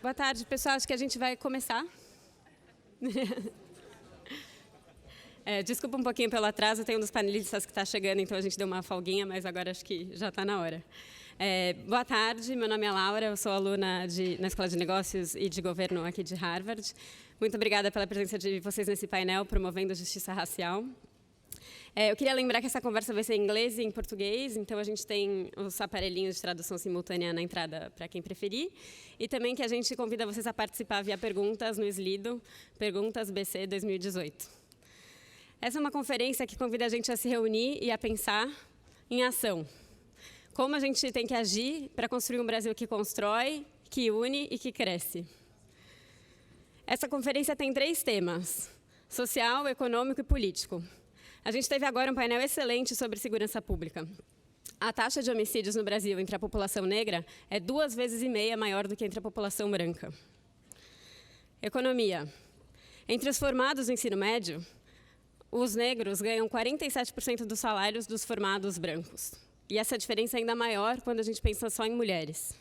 Boa tarde, pessoal. Acho que a gente vai começar. Desculpa um pouquinho pelo atraso, tem um dos panelistas que está chegando, então a gente deu uma folguinha, mas agora acho que já está na hora. Boa tarde, meu nome é Laura, eu sou aluna na Escola de Negócios e de Governo aqui de Harvard. Muito obrigada pela presença de vocês nesse painel promovendo justiça racial. Eu queria lembrar que essa conversa vai ser em inglês e em português, então a gente tem os aparelhinhos de tradução simultânea na entrada para quem preferir. E também que a gente convida vocês a participar via perguntas no Slido, Perguntas BC 2018. Essa é uma conferência que convida a gente a se reunir e a pensar em ação. Como a gente tem que agir para construir um Brasil que constrói, que une e que cresce. Essa conferência tem 3 temas: social, econômico e político. A gente teve agora um painel excelente sobre segurança pública. A taxa de homicídios no Brasil entre a população negra é 2,5 vezes maior do que entre a população branca. Economia. Entre os formados no ensino médio, os negros ganham 47% dos salários dos formados brancos. E essa diferença é ainda maior quando a gente pensa só em mulheres.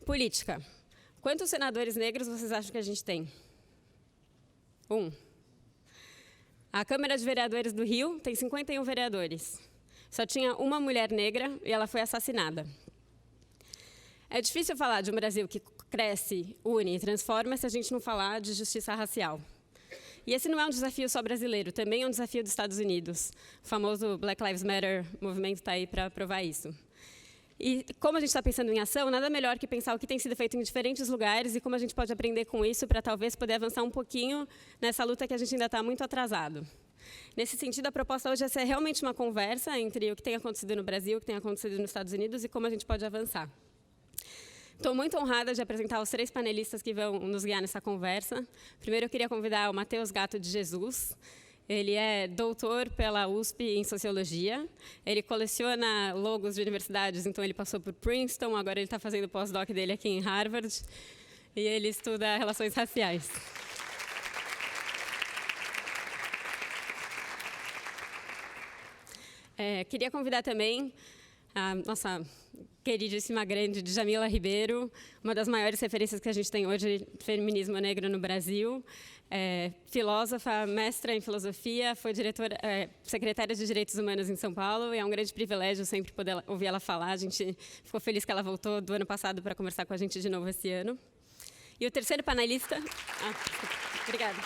Política. Quantos senadores negros vocês acham que a gente tem? 1. A Câmara de Vereadores do Rio tem 51 vereadores. Só tinha uma mulher negra e ela foi assassinada. É difícil falar de um Brasil que cresce, une e transforma se a gente não falar de justiça racial. E esse não é um desafio só brasileiro, também é um desafio dos Estados Unidos. O famoso Black Lives Matter movimento está aí para provar isso. E como a gente está pensando em ação, nada melhor que pensar o que tem sido feito em diferentes lugares e como a gente pode aprender com isso para talvez poder avançar um pouquinho nessa luta que a gente ainda está muito atrasado. Nesse sentido, a proposta hoje é ser realmente uma conversa entre o que tem acontecido no Brasil, o que tem acontecido nos Estados Unidos e como a gente pode avançar. Estou muito honrada de apresentar os 3 panelistas que vão nos guiar nessa conversa. Primeiro, eu queria convidar o Matheus Gatto de Jesus. Ele é doutor pela USP em Sociologia. Ele coleciona logos de universidades, então ele passou por Princeton, agora ele está fazendo o pós-doc dele aqui em Harvard. E ele estuda relações raciais. Queria convidar também a nossa queridíssima grande Djamila Ribeiro, uma das maiores referências que a gente tem hoje de feminismo negro no Brasil. Filósofa, mestra em filosofia, foi secretária de Direitos Humanos em São Paulo, e é um grande privilégio sempre poder ouvir ela falar. A gente ficou feliz que ela voltou do ano passado para conversar com a gente de novo esse ano. E o terceiro panelista... obrigada.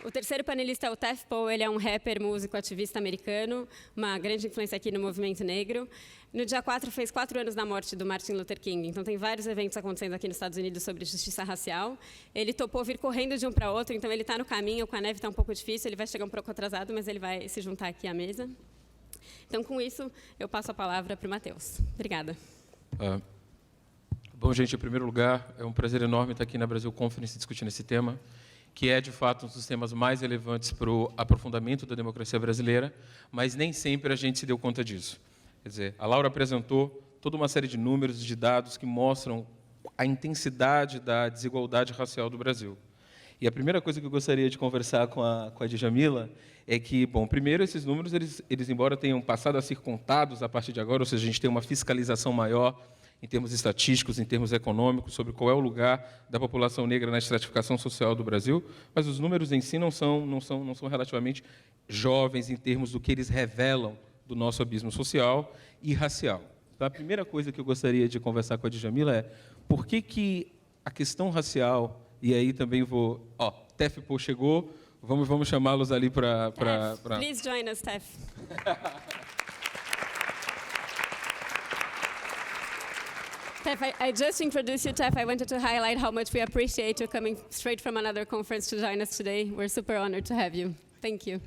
O terceiro panelista é o Tef Poe. Ele é um rapper, músico, ativista americano, uma grande influência aqui no movimento negro. No dia 4, fez 4 anos da morte do Martin Luther King, então tem vários eventos acontecendo aqui nos Estados Unidos sobre justiça racial. Ele topou vir correndo de um para outro, então ele está no caminho, com a neve está um pouco difícil, ele vai chegar um pouco atrasado, mas ele vai se juntar aqui à mesa. Então, com isso, eu passo a palavra para o Matheus. Obrigada. Bom, gente, em primeiro lugar, é um prazer enorme estar aqui na Brasil Conference discutindo esse tema, que é, de fato, um dos temas mais relevantes para o aprofundamento da democracia brasileira, mas nem sempre a gente se deu conta disso. Quer dizer, a Laura apresentou toda uma série de números e de dados que mostram a intensidade da desigualdade racial do Brasil. E a primeira coisa que eu gostaria de conversar com a Djamila é que, bom, primeiro, esses números, eles embora tenham passado a ser contados a partir de agora, ou seja, a gente tem uma fiscalização maior em termos estatísticos, em termos econômicos, sobre qual é o lugar da população negra na estratificação social do Brasil, mas os números em si não são relativamente jovens em termos do que eles revelam do nosso abismo social e racial. Então, a primeira coisa que eu gostaria de conversar com a Djamila é por que a questão racial, e aí também vou... Tef Poe chegou, vamos chamá-los ali para... Please join us, Tef. Tef, I just introduced you, Tef. I wanted to highlight how much we appreciate you coming straight from another conference to join us today. We're super honored to have you. Thank you.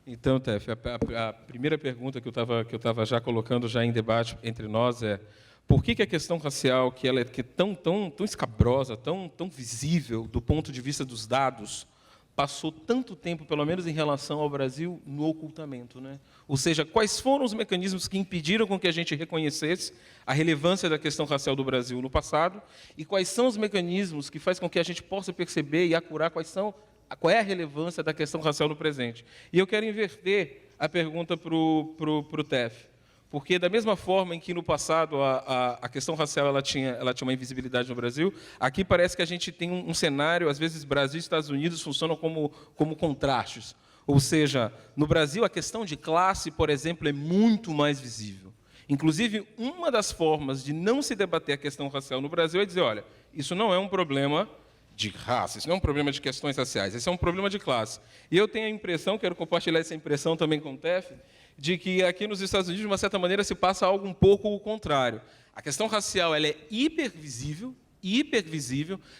Então, Tef, a primeira pergunta que eu estava já colocando já em debate entre nós é por que a questão racial, que ela é tão escabrosa, tão visível do ponto de vista dos dados, passou tanto tempo, pelo menos em relação ao Brasil, no ocultamento, né? Ou seja, quais foram os mecanismos que impediram com que a gente reconhecesse a relevância da questão racial do Brasil no passado e quais são os mecanismos que fazem com que a gente possa perceber e acurar qual é a relevância da questão racial no presente. E eu quero inverter a pergunta para o Tef. Porque, da mesma forma em que, no passado, a questão racial ela tinha uma invisibilidade no Brasil, aqui parece que a gente tem um cenário, às vezes, Brasil e Estados Unidos funcionam como contrastes. Ou seja, no Brasil, a questão de classe, por exemplo, é muito mais visível. Inclusive, uma das formas de não se debater a questão racial no Brasil é dizer, olha, isso não é um problema de raça, isso não é um problema de questões raciais, isso é um problema de classe. E eu tenho a impressão, quero compartilhar essa impressão também com o TEF, de que aqui nos Estados Unidos, de uma certa maneira, se passa algo um pouco o contrário. A questão racial ela é hipervisível,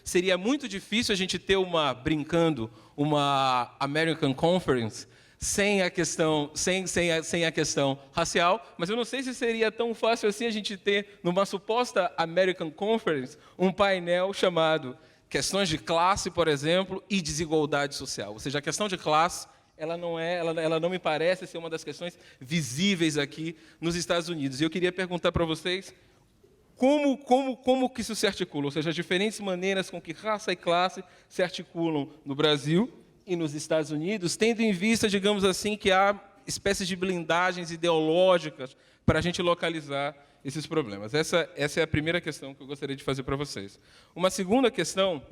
seria muito difícil a gente ter uma American Conference sem a questão racial, mas eu não sei se seria tão fácil assim a gente ter, numa suposta American Conference, um painel chamado questões de classe, por exemplo, e desigualdade social. Ou seja, a questão de classe ela não me parece ser uma das questões visíveis aqui nos Estados Unidos. E eu queria perguntar para vocês como que isso se articula, ou seja, as diferentes maneiras com que raça e classe se articulam no Brasil e nos Estados Unidos, tendo em vista, digamos assim, que há espécies de blindagens ideológicas para a gente localizar esses problemas. Essa é a primeira questão que eu gostaria de fazer para vocês. Uma segunda questão,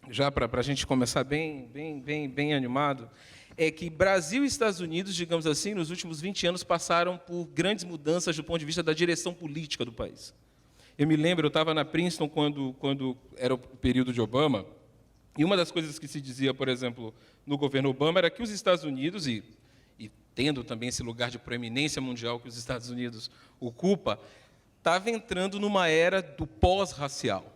já para a gente começar bem animado, é que Brasil e Estados Unidos, digamos assim, nos últimos 20 anos passaram por grandes mudanças do ponto de vista da direção política do país. Eu me lembro, eu estava na Princeton quando era o período de Obama, e uma das coisas que se dizia, por exemplo, no governo Obama, era que os Estados Unidos, e tendo também esse lugar de proeminência mundial que os Estados Unidos ocupa, estava entrando numa era do pós-racial.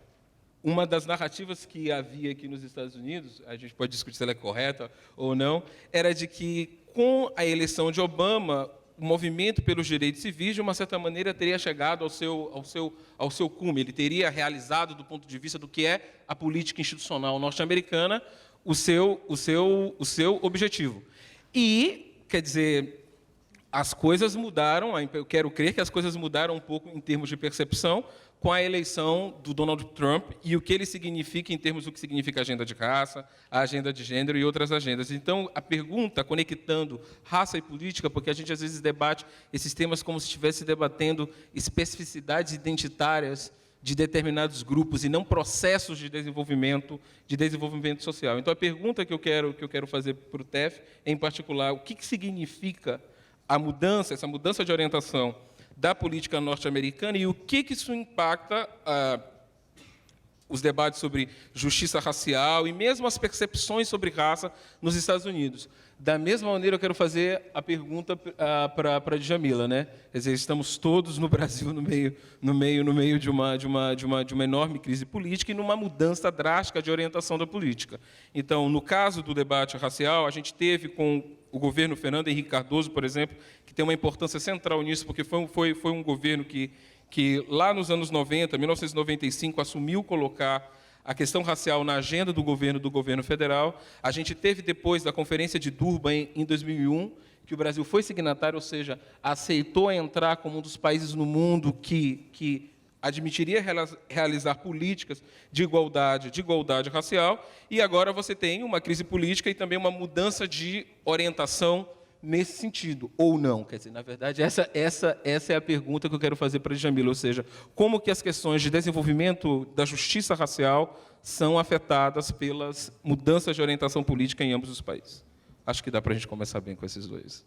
Uma das narrativas que havia aqui nos Estados Unidos, a gente pode discutir se ela é correta ou não, era de que, com a eleição de Obama, o movimento pelos direitos civis, de uma certa maneira, teria chegado ao seu cume. Ele teria realizado, do ponto de vista do que é a política institucional norte-americana, o seu objetivo. E, quer dizer, as coisas mudaram, eu quero crer que as coisas mudaram um pouco em termos de percepção, com a eleição do Donald Trump e o que ele significa em termos do que significa a agenda de raça, a agenda de gênero e outras agendas. Então, a pergunta, conectando raça e política, porque a gente às vezes debate esses temas como se estivesse debatendo especificidades identitárias de determinados grupos e não processos de desenvolvimento social. Então, a pergunta que eu quero fazer para o TEF, em particular, o que significa essa mudança de orientação da política norte-americana e o que isso impacta os debates sobre justiça racial e mesmo as percepções sobre raça nos Estados Unidos. Da mesma maneira, eu quero fazer a pergunta para a Djamila, né? Quer dizer, estamos todos no Brasil no meio de uma enorme crise política e numa mudança drástica de orientação da política. Então, no caso do debate racial, a gente teve com o governo Fernando Henrique Cardoso, por exemplo, que tem uma importância central nisso, porque foi um governo que lá nos anos 90, 1995, assumiu colocar a questão racial na agenda do governo federal. A gente teve, depois da Conferência de Durban, em 2001, que o Brasil foi signatário, ou seja, aceitou entrar como um dos países no mundo que admitiria realizar políticas de igualdade racial, e agora você tem uma crise política e também uma mudança de orientação nesse sentido, ou não. Quer dizer, na verdade, essa é a pergunta que eu quero fazer para a Djamila, ou seja, como que as questões de desenvolvimento da justiça racial são afetadas pelas mudanças de orientação política em ambos os países. Acho que dá para a gente começar bem com esses dois.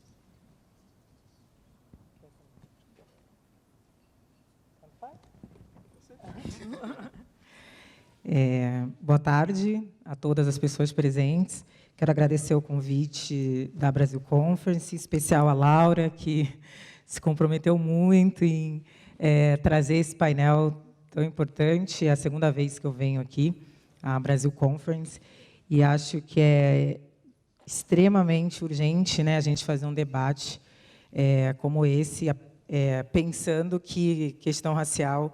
Boa tarde a todas as pessoas presentes. Quero agradecer o convite da Brasil Conference, em especial a Laura, que se comprometeu muito em trazer esse painel tão importante. É a segunda vez que eu venho aqui, à Brasil Conference, e acho que é extremamente urgente, né, a gente fazer um debate como esse, pensando que questão racial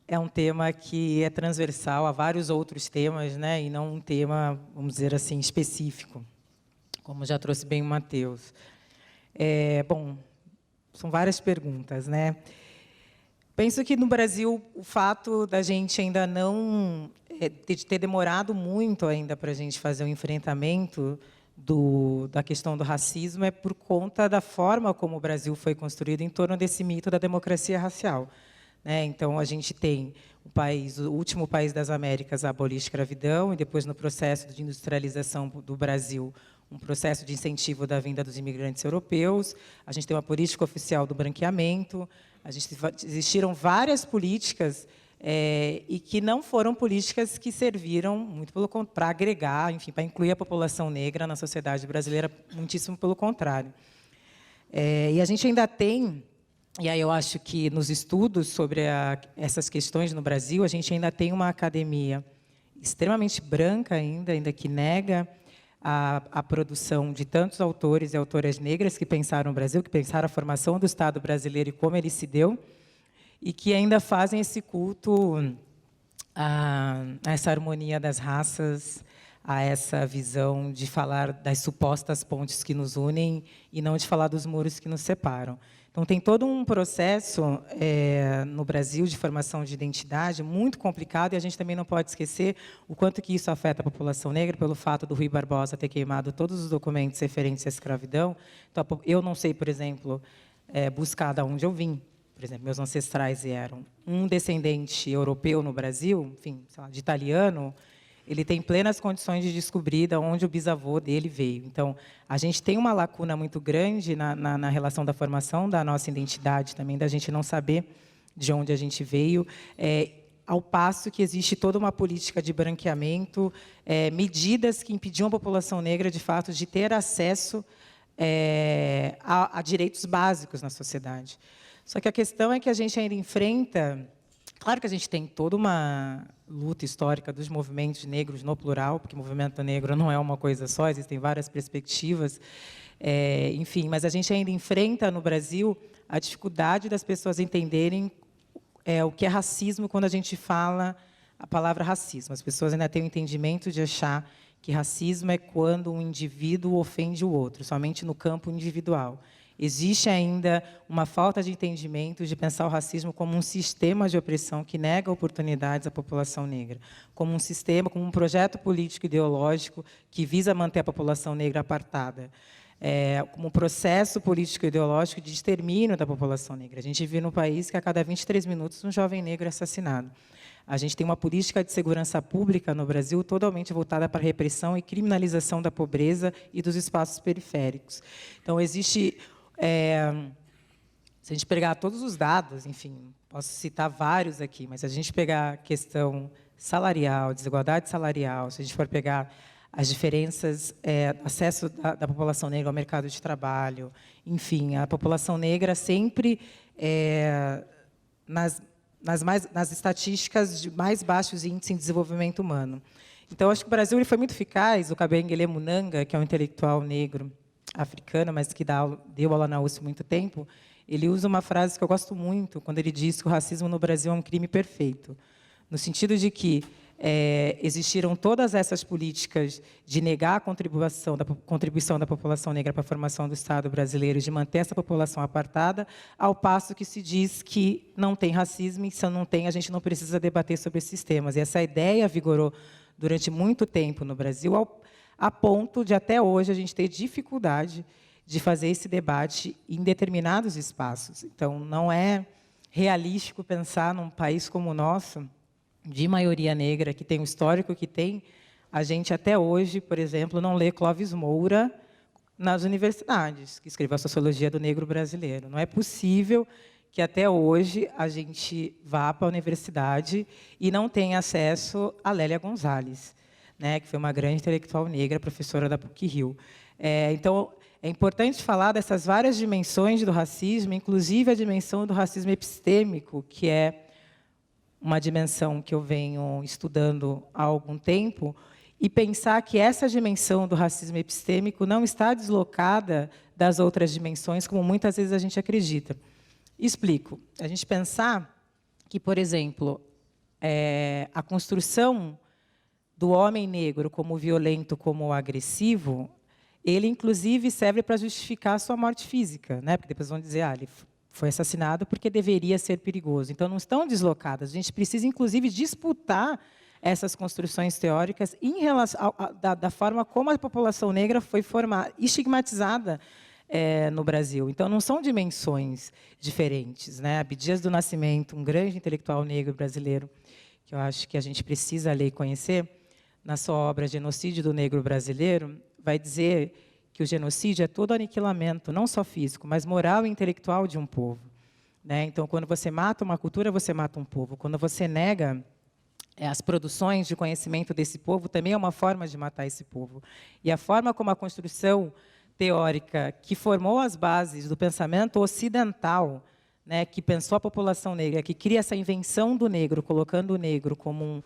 é um tema que é transversal a vários outros temas, né, e não um tema, vamos dizer assim, específico, como já trouxe bem o Matheus. Bom, são várias perguntas, né? Penso que no Brasil o fato da gente ainda não de ter demorado muito ainda para a gente fazer o enfrentamento da questão do racismo é por conta da forma como o Brasil foi construído em torno desse mito da democracia racial, né? Então, a gente tem o último país das Américas a abolir a escravidão, e depois, no processo de industrialização do Brasil, um processo de incentivo da vinda dos imigrantes europeus. A gente tem uma política oficial do branqueamento. Existiram várias políticas e que não foram políticas que serviram muito para agregar, enfim, para incluir a população negra na sociedade brasileira, muitíssimo pelo contrário. E a gente ainda tem, e aí eu acho que nos estudos sobre essas questões no Brasil, a gente ainda tem uma academia extremamente branca ainda que nega a produção de tantos autores e autoras negras que pensaram o Brasil, que pensaram a formação do Estado brasileiro e como ele se deu, e que ainda fazem esse culto a essa harmonia das raças, a essa visão de falar das supostas pontes que nos unem e não de falar dos muros que nos separam. Então, tem todo um processo no Brasil de formação de identidade muito complicado, e a gente também não pode esquecer o quanto que isso afeta a população negra pelo fato do Rui Barbosa ter queimado todos os documentos referentes à escravidão. Então, eu não sei, por exemplo, buscar de onde eu vim. Por exemplo, meus ancestrais eram um descendente europeu no Brasil, enfim, sei lá, de italiano. Ele tem plenas condições de descobrir de onde o bisavô dele veio. Então, a gente tem uma lacuna muito grande na relação da formação da nossa identidade, também da gente não saber de onde a gente veio, ao passo que existe toda uma política de branqueamento, medidas que impediam a população negra, de fato, de ter acesso a direitos básicos na sociedade. Só que a questão é que a gente ainda enfrenta... Claro que a gente tem toda uma luta histórica dos movimentos negros no plural, porque o movimento negro não é uma coisa só, existem várias perspectivas, enfim, mas a gente ainda enfrenta no Brasil a dificuldade das pessoas entenderem o que é racismo quando a gente fala a palavra racismo. As pessoas ainda têm o entendimento de achar que racismo é quando um indivíduo ofende o outro, somente no campo individual. Existe ainda uma falta de entendimento de pensar o racismo como um sistema de opressão que nega oportunidades à população negra, como um sistema, como um projeto político ideológico que visa manter a população negra apartada, como um processo político ideológico de extermínio da população negra. A gente vive num país que a cada 23 minutos um jovem negro é assassinado. A gente tem uma política de segurança pública no Brasil totalmente voltada para a repressão e criminalização da pobreza e dos espaços periféricos. Então, existe... se a gente pegar todos os dados, enfim, posso citar vários aqui, mas se a gente pegar a questão salarial, desigualdade salarial, se a gente for pegar as diferenças, acesso da população negra ao mercado de trabalho, enfim, a população negra sempre nas estatísticas de mais baixos índices em desenvolvimento humano. Então, acho que o Brasil ele foi muito eficaz. O Kabengele Munanga, que é um intelectual negro africana, mas que deu aula na USP há muito tempo, ele usa uma frase que eu gosto muito, quando ele diz que o racismo no Brasil é um crime perfeito, no sentido de que existiram todas essas políticas de negar a contribuição da população negra para a formação do Estado brasileiro, de manter essa população apartada, ao passo que se diz que não tem racismo, e se não tem, a gente não precisa debater sobre esses temas. E essa ideia vigorou durante muito tempo no Brasil, a ponto de, até hoje, a gente ter dificuldade de fazer esse debate em determinados espaços. Então, não é realístico pensar num país como o nosso, de maioria negra, que tem o histórico que tem, a gente, até hoje, por exemplo, não lê Clóvis Moura nas universidades, que escreveu a Sociologia do Negro Brasileiro. Não é possível que, até hoje, a gente vá para a universidade e não tenha acesso a Lélia Gonzalez, né, que foi uma grande intelectual negra, professora da PUC-Rio. Então, é importante falar dessas várias dimensões do racismo, inclusive a dimensão do racismo epistêmico, que é uma dimensão que eu venho estudando há algum tempo, e pensar que essa dimensão do racismo epistêmico não está deslocada das outras dimensões, como muitas vezes a gente acredita. Explico. A gente pensar que, por exemplo, a construção do homem negro como violento, como agressivo, ele, inclusive, serve para justificar a sua morte física, né? Porque depois vão dizer, ele foi assassinado porque deveria ser perigoso. Então, não estão deslocadas. A gente precisa, inclusive, disputar essas construções teóricas em relação da forma como a população negra foi formada, estigmatizada no Brasil. Então, não são dimensões diferentes, né? Abdias do Nascimento, um grande intelectual negro brasileiro, que eu acho que a gente precisa ler e conhecer, na sua obra Genocídio do Negro Brasileiro, vai dizer que o genocídio é todo aniquilamento, não só físico, mas moral e intelectual de um povo. Né? Então, quando você mata uma cultura, você mata um povo. Quando você nega as produções de conhecimento desse povo, também é uma forma de matar esse povo. E a forma como a construção teórica que formou as bases do pensamento ocidental, né, que pensou a população negra, que cria essa invenção do negro, colocando o negro como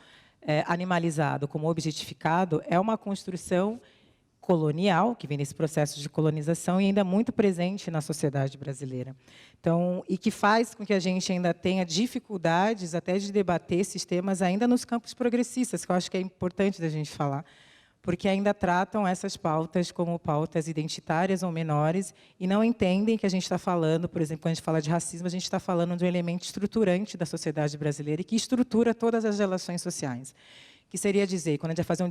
animalizado, como objetificado, é uma construção colonial, que vem nesse processo de colonização e ainda muito presente na sociedade brasileira. Então, e que faz com que a gente ainda tenha dificuldades até de debater esses temas ainda nos campos progressistas, que eu acho que é importante da gente falar, porque ainda tratam essas pautas como pautas identitárias ou menores e não entendem que a gente está falando, por exemplo, quando a gente fala de racismo, a gente está falando de um elemento estruturante da sociedade brasileira e que estrutura todas as relações sociais. Que seria dizer, quando a gente vai fazer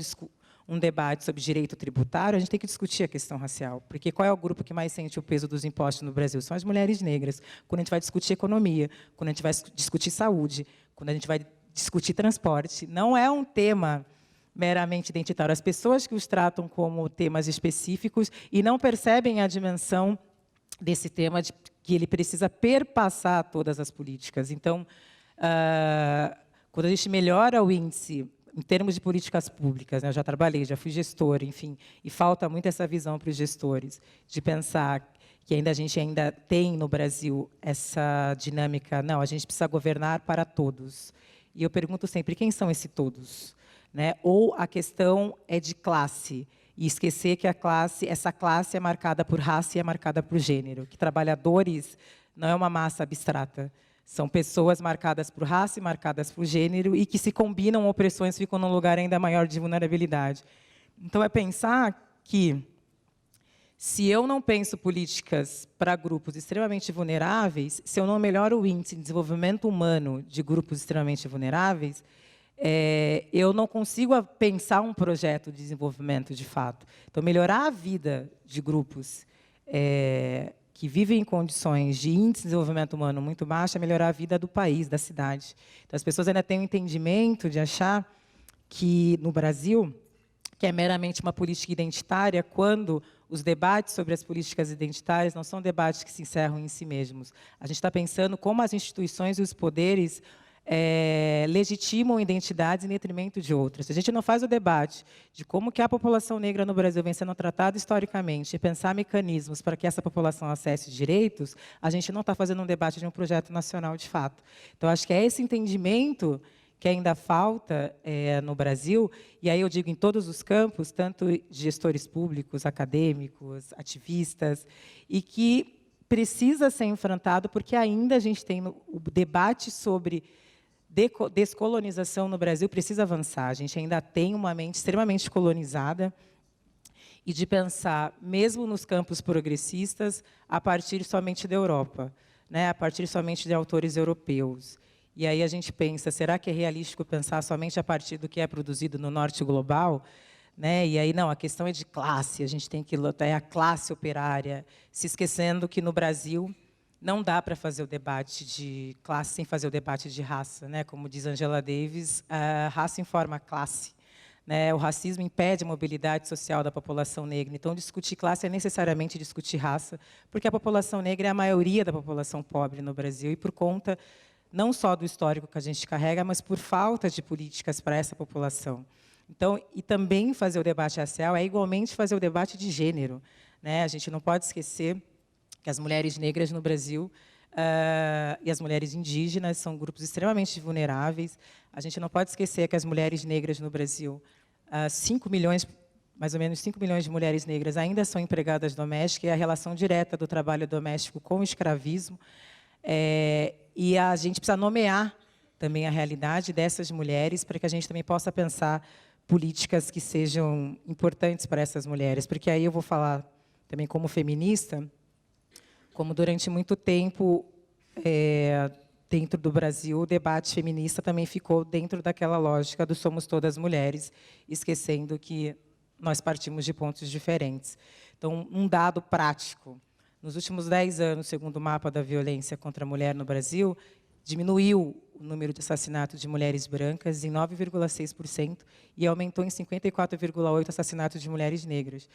um debate sobre direito tributário, a gente tem que discutir a questão racial, porque qual é o grupo que mais sente o peso dos impostos no Brasil? São as mulheres negras. Quando a gente vai discutir economia, quando a gente vai discutir saúde, quando a gente vai discutir transporte, não é um tema meramente identitário. As pessoas que os tratam como temas específicos e não percebem a dimensão desse tema, de que ele precisa perpassar todas as políticas. Então, quando a gente melhora o índice em termos de políticas públicas, né, eu já trabalhei, já fui gestora, enfim, e falta muito essa visão para os gestores, de pensar que a gente ainda tem no Brasil essa dinâmica, não, a gente precisa governar para todos. E eu pergunto sempre, quem são esses todos? Né? Ou a questão é de classe, e esquecer que essa classe é marcada por raça e é marcada por gênero, que trabalhadores não é uma massa abstrata, são pessoas marcadas por raça e marcadas por gênero, e que se combinam opressões ficam num lugar ainda maior de vulnerabilidade. Então, é pensar que, se eu não penso políticas para grupos extremamente vulneráveis, se eu não melhoro o índice de desenvolvimento humano de grupos extremamente vulneráveis, eu não consigo pensar um projeto de desenvolvimento, de fato. Então, melhorar a vida de grupos que vivem em condições de índice de desenvolvimento humano muito baixo é melhorar a vida do país, da cidade. Então, as pessoas ainda têm um entendimento de achar que, no Brasil, que é meramente uma política identitária, quando os debates sobre as políticas identitárias não são debates que se encerram em si mesmos. A gente está pensando como as instituições e os poderes legitimam identidades em detrimento de outras. Se a gente não faz o debate de como que a população negra no Brasil vem sendo tratada historicamente e pensar mecanismos para que essa população acesse direitos, a gente não está fazendo um debate de um projeto nacional de fato. Então, acho que é esse entendimento que ainda falta no Brasil, e aí eu digo em todos os campos, tanto de gestores públicos, acadêmicos, ativistas, e que precisa ser enfrentado, porque ainda a gente tem o debate sobre descolonização no Brasil precisa avançar. A gente ainda tem uma mente extremamente colonizada e de pensar, mesmo nos campos progressistas, a partir somente da Europa, né? A partir somente de autores europeus. E aí a gente pensa, será que é realístico pensar somente a partir do que é produzido no norte global? Né? E aí, não, a questão é de classe, a gente tem que lutar, é a classe operária, se esquecendo que no Brasil não dá para fazer o debate de classe sem fazer o debate de raça, né? Como diz Angela Davis, a raça informa a classe, né? O racismo impede a mobilidade social da população negra. Então, discutir classe é necessariamente discutir raça, porque a população negra é a maioria da população pobre no Brasil, e por conta não só do histórico que a gente carrega, mas por falta de políticas para essa população. Então, e também fazer o debate racial é igualmente fazer o debate de gênero, né? A gente não pode esquecer que as mulheres negras no Brasil e as mulheres indígenas são grupos extremamente vulneráveis. A gente não pode esquecer que as mulheres negras no Brasil, 5 milhões, mais ou menos 5 milhões de mulheres negras ainda são empregadas domésticas, e a relação direta do trabalho doméstico com o escravismo. E a gente precisa nomear também a realidade dessas mulheres, para que a gente também possa pensar políticas que sejam importantes para essas mulheres. Porque aí eu vou falar também como feminista, como durante muito tempo dentro do Brasil, o debate feminista também ficou dentro daquela lógica do somos todas mulheres, esquecendo que nós partimos de pontos diferentes. Então, um dado prático. Nos últimos 10 anos, segundo o mapa da violência contra a mulher no Brasil, diminuiu o número de assassinatos de mulheres brancas em 9,6% e aumentou em 54,8% assassinatos de mulheres negras,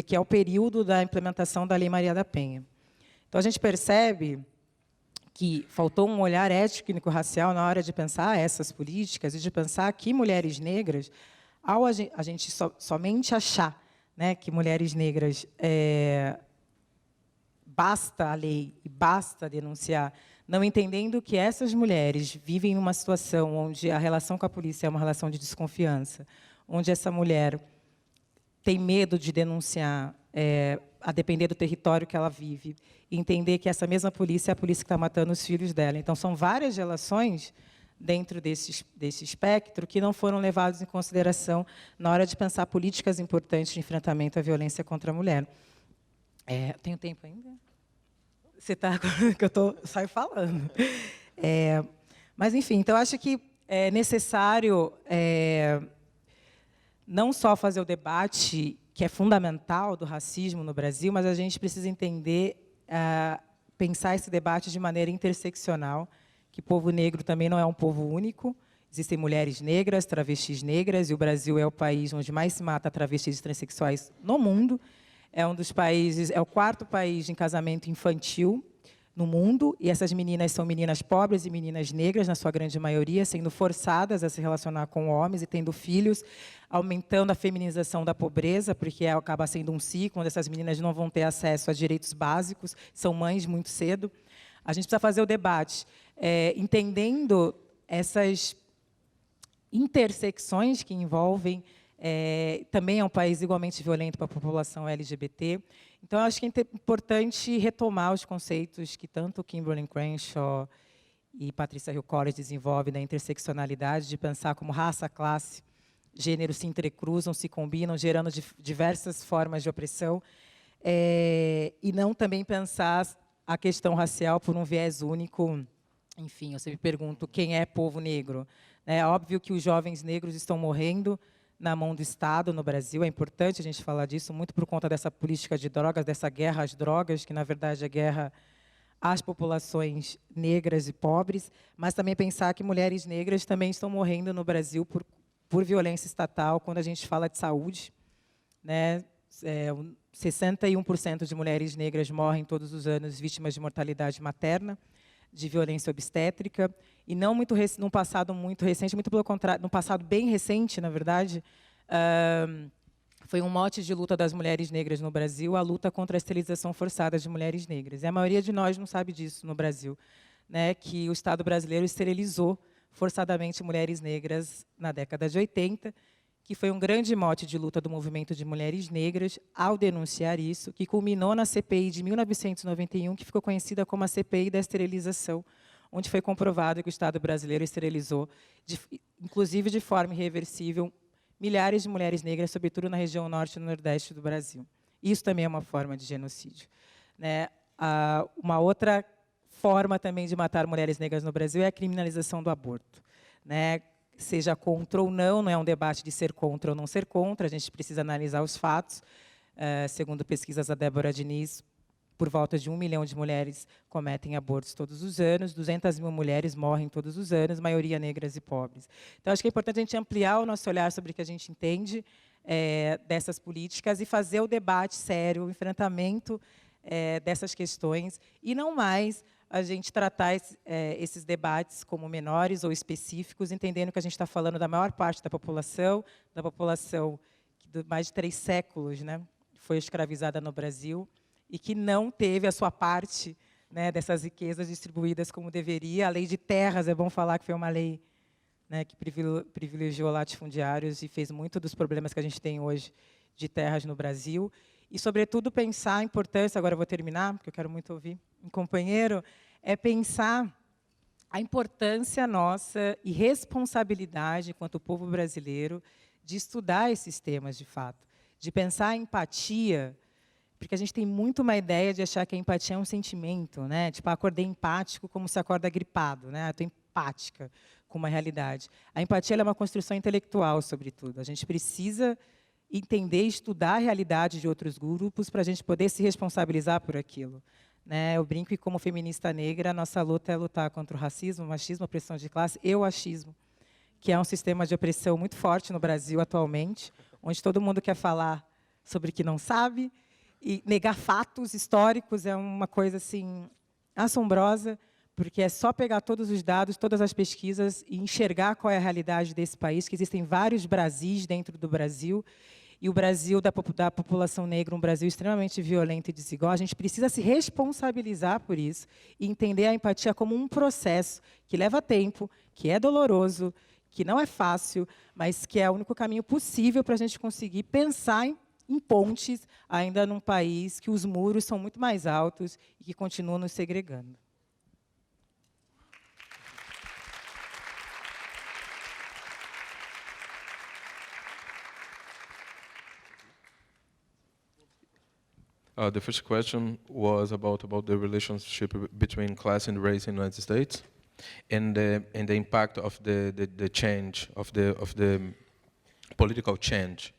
que é o período da implementação da Lei Maria da Penha. Então, a gente percebe que faltou um olhar étnico-racial na hora de pensar essas políticas e de pensar que mulheres negras, ao a gente somente achar, né, que mulheres negras basta a lei e basta denunciar, não entendendo que essas mulheres vivem numa situação onde a relação com a polícia é uma relação de desconfiança, onde essa mulher tem medo de denunciar, a depender do território que ela vive, e entender que essa mesma polícia é a polícia que está matando os filhos dela. Então, são várias relações dentro desse espectro que não foram levadas em consideração na hora de pensar políticas importantes de enfrentamento à violência contra a mulher. Tenho tempo ainda? Você está que eu saio falando. Mas, enfim, então, acho que é necessário não só fazer o debate, que é fundamental, do racismo no Brasil, mas a gente precisa entender, pensar esse debate de maneira interseccional, que o povo negro também não é um povo único. Existem mulheres negras, travestis negras, e o Brasil é o país onde mais se mata travestis e transexuais no mundo. É um dos países, é o 4º país em casamento infantil no mundo, e essas meninas são meninas pobres e meninas negras, na sua grande maioria, sendo forçadas a se relacionar com homens e tendo filhos, aumentando a feminização da pobreza, porque acaba sendo um ciclo onde essas meninas não vão ter acesso a direitos básicos, são mães muito cedo. A gente precisa fazer o debate, entendendo essas intersecções que envolvem. Também é um país igualmente violento para a população LGBT. Então, eu acho que é importante retomar os conceitos que tanto Kimberlé Crenshaw e Patrícia Hill Collins desenvolvem da interseccionalidade, de pensar como raça, classe, gênero se entrecruzam, se combinam, gerando diversas formas de opressão, e não também pensar a questão racial por um viés único. Enfim, eu sempre pergunto quem é povo negro. É óbvio que os jovens negros estão morrendo na mão do Estado no Brasil. É importante a gente falar disso, muito por conta dessa política de drogas, dessa guerra às drogas, que, na verdade, é guerra às populações negras e pobres, mas também pensar que mulheres negras também estão morrendo no Brasil por violência estatal, quando a gente fala de saúde. Né? 61% de mulheres negras morrem todos os anos vítimas de mortalidade materna, de violência obstétrica, e não muito num passado muito recente, muito pelo contrário, num passado bem recente, na verdade, foi um mote de luta das mulheres negras no Brasil, a luta contra a esterilização forçada de mulheres negras. E a maioria de nós não sabe disso no Brasil, né, que o Estado brasileiro esterilizou forçadamente mulheres negras na década de 80, que foi um grande mote de luta do movimento de mulheres negras, ao denunciar isso, que culminou na CPI de 1991, que ficou conhecida como a CPI da esterilização, onde foi comprovado que o Estado brasileiro esterilizou, inclusive de forma irreversível, milhares de mulheres negras, sobretudo na região norte e nordeste do Brasil. Isso também é uma forma de genocídio. Né? Uma outra forma também de matar mulheres negras no Brasil é a criminalização do aborto. Né? Seja contra ou não é um debate de ser contra ou não ser contra, a gente precisa analisar os fatos. Segundo pesquisas da Débora Diniz, por volta de 1 milhão de mulheres cometem abortos todos os anos, 200 mil mulheres morrem todos os anos, maioria negras e pobres. Então, acho que é importante a gente ampliar o nosso olhar sobre o que a gente entende dessas políticas e fazer o debate sério, o enfrentamento dessas questões, e não mais a gente tratar esses debates como menores ou específicos, entendendo que a gente está falando da maior parte da população que de mais de 3 séculos, né, foi escravizada no Brasil e que não teve a sua parte, né, dessas riquezas distribuídas como deveria. A lei de terras, é bom falar que foi uma lei, né, que privilegiou latifundiários e fez muito dos problemas que a gente tem hoje de terras no Brasil. E, sobretudo, pensar a importância, agora eu vou terminar, porque eu quero muito ouvir um companheiro, é pensar a importância nossa e responsabilidade, enquanto povo brasileiro, de estudar esses temas, de fato, de pensar a empatia, Porque a gente tem muito uma ideia de achar que a empatia é um sentimento, né? Tipo, acordei empático como se acorda gripado, né? Estou empática com uma realidade. A empatia ela é uma construção intelectual, sobretudo. A gente precisa entender, estudar a realidade de outros grupos para a gente poder se responsabilizar por aquilo. Né? Eu brinco que, como feminista negra, a nossa luta é lutar contra o racismo, o machismo, a opressão de classe e o achismo, que é um sistema de opressão muito forte no Brasil atualmente, onde todo mundo quer falar sobre o que não sabe, e negar fatos históricos é uma coisa assim assombrosa, porque é só pegar todos os dados, todas as pesquisas e enxergar qual é a realidade desse país, que existem vários Brasis dentro do Brasil, e o Brasil da população negra, um Brasil extremamente violento e desigual. A gente precisa se responsabilizar por isso e entender a empatia como um processo que leva tempo, que é doloroso, que não é fácil, mas que é o único caminho possível para a gente conseguir pensar em pontes, ainda num país que os muros são muito mais altos e que continuam nos segregando. The first question was about the relationship between class and race in the United States, and the impact of the change of the political change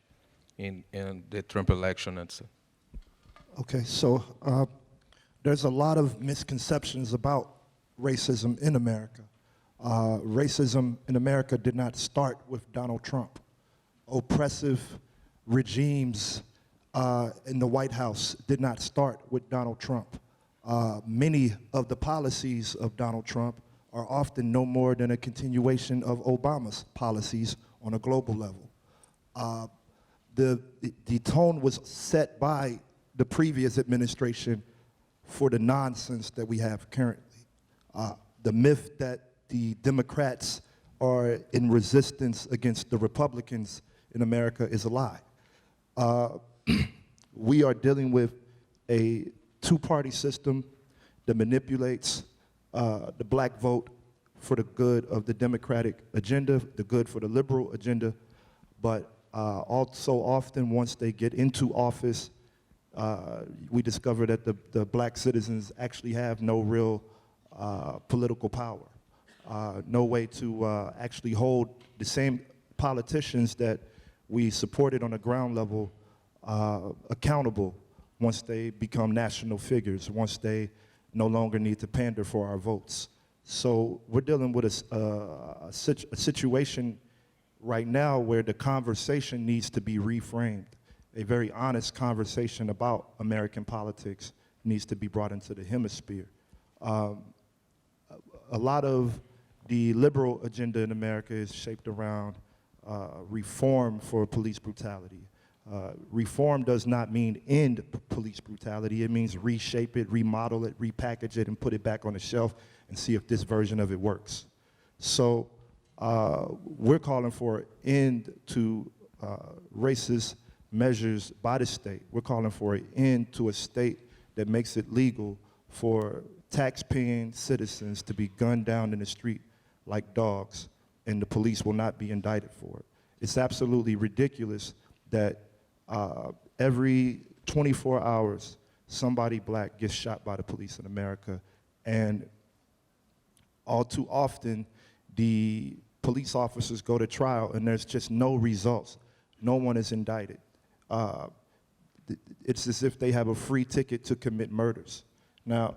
in the Trump election. Okay, so there's a lot of misconceptions about racism in America. Racism in America did not start with Donald Trump. Oppressive regimes in the White House did not start with Donald Trump. Many of the policies of Donald Trump are often no more than a continuation of Obama's policies on a global level. The tone was set by the previous administration for the nonsense that we have currently. The myth that the Democrats are in resistance against the Republicans in America is a lie. We are dealing with a two-party system that manipulates the black vote for the good of the Democratic agenda, the good for the liberal agenda, but also often once they get into office, we discover that the black citizens actually have no real political power, no way to actually hold the same politicians that we supported on the ground level accountable once they become national figures, once they no longer need to pander for our votes. So we're dealing with a situation right now where the conversation needs to be reframed. A very honest conversation about American politics needs to be brought into the hemisphere. A lot of the liberal agenda in America is shaped around reform for police brutality. Reform does not mean end police brutality. It means reshape it, remodel it, repackage it, and put it back on the shelf and see if this version of it works. So we're calling for an end to racist measures by the state. We're calling for an end to a state that makes it legal for tax-paying citizens to be gunned down in the street like dogs, and the police will not be indicted for it. It's absolutely ridiculous that every 24 hours, somebody black gets shot by the police in America, and all too often, the police officers go to trial and there's just no results. No one is indicted. It's as if they have a free ticket to commit murders. Now,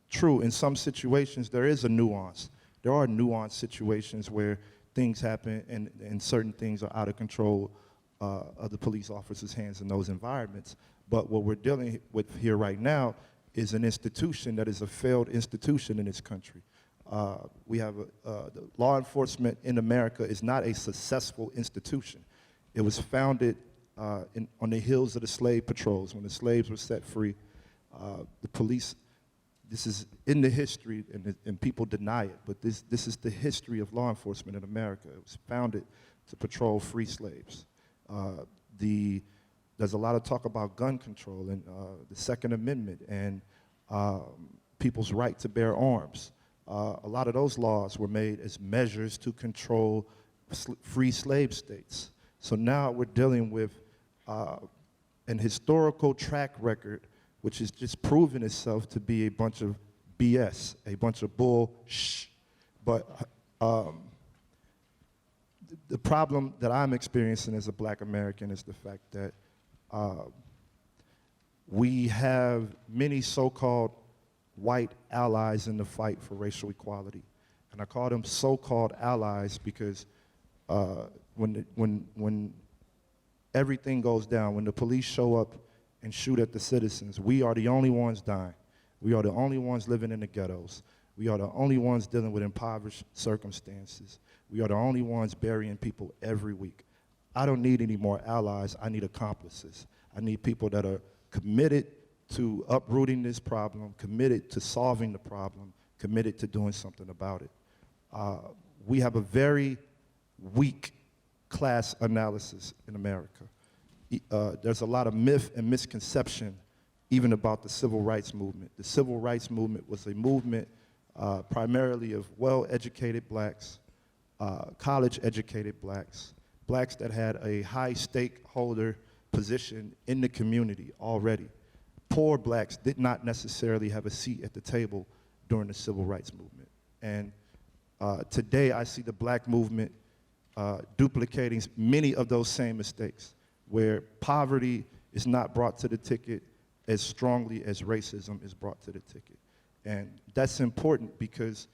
true, in some situations there is a nuance. There are nuanced situations where things happen and certain things are out of control of the police officers' hands in those environments. But what we're dealing with here right now is an institution that is a failed institution in this country. We have the law enforcement in America is not a successful institution. It was founded on the heels of the slave patrols. When the slaves were set free, the police, this is in the history, and people deny it, but this is the history of law enforcement in America. It was founded to patrol free slaves. There's a lot of talk about gun control and the Second Amendment and people's right to bear arms. A lot of those laws were made as measures to control free slave states. So now we're dealing with an historical track record which has just proven itself to be a bunch of BS, a bunch of bull-shh. But the problem that I'm experiencing as a black American is the fact that we have many so-called white allies in the fight for racial equality. And I call them so-called allies because when everything goes down, when the police show up and shoot at the citizens, we are the only ones dying. We are the only ones living in the ghettos. We are the only ones dealing with impoverished circumstances. We are the only ones burying people every week. I don't need any more allies. I need accomplices. I need people that are committed to uprooting this problem, committed to solving the problem, committed to doing something about it. We have a very weak class analysis in America. There's a lot of myth and misconception even about the civil rights movement. The civil rights movement was a movement primarily of well-educated blacks, college-educated blacks, blacks that had a high stakeholder position in the community already. Poor blacks did not necessarily have a seat at the table during the civil rights movement. And today I see the black movement duplicating many of those same mistakes, where poverty is not brought to the ticket as strongly as racism is brought to the ticket. And that's important because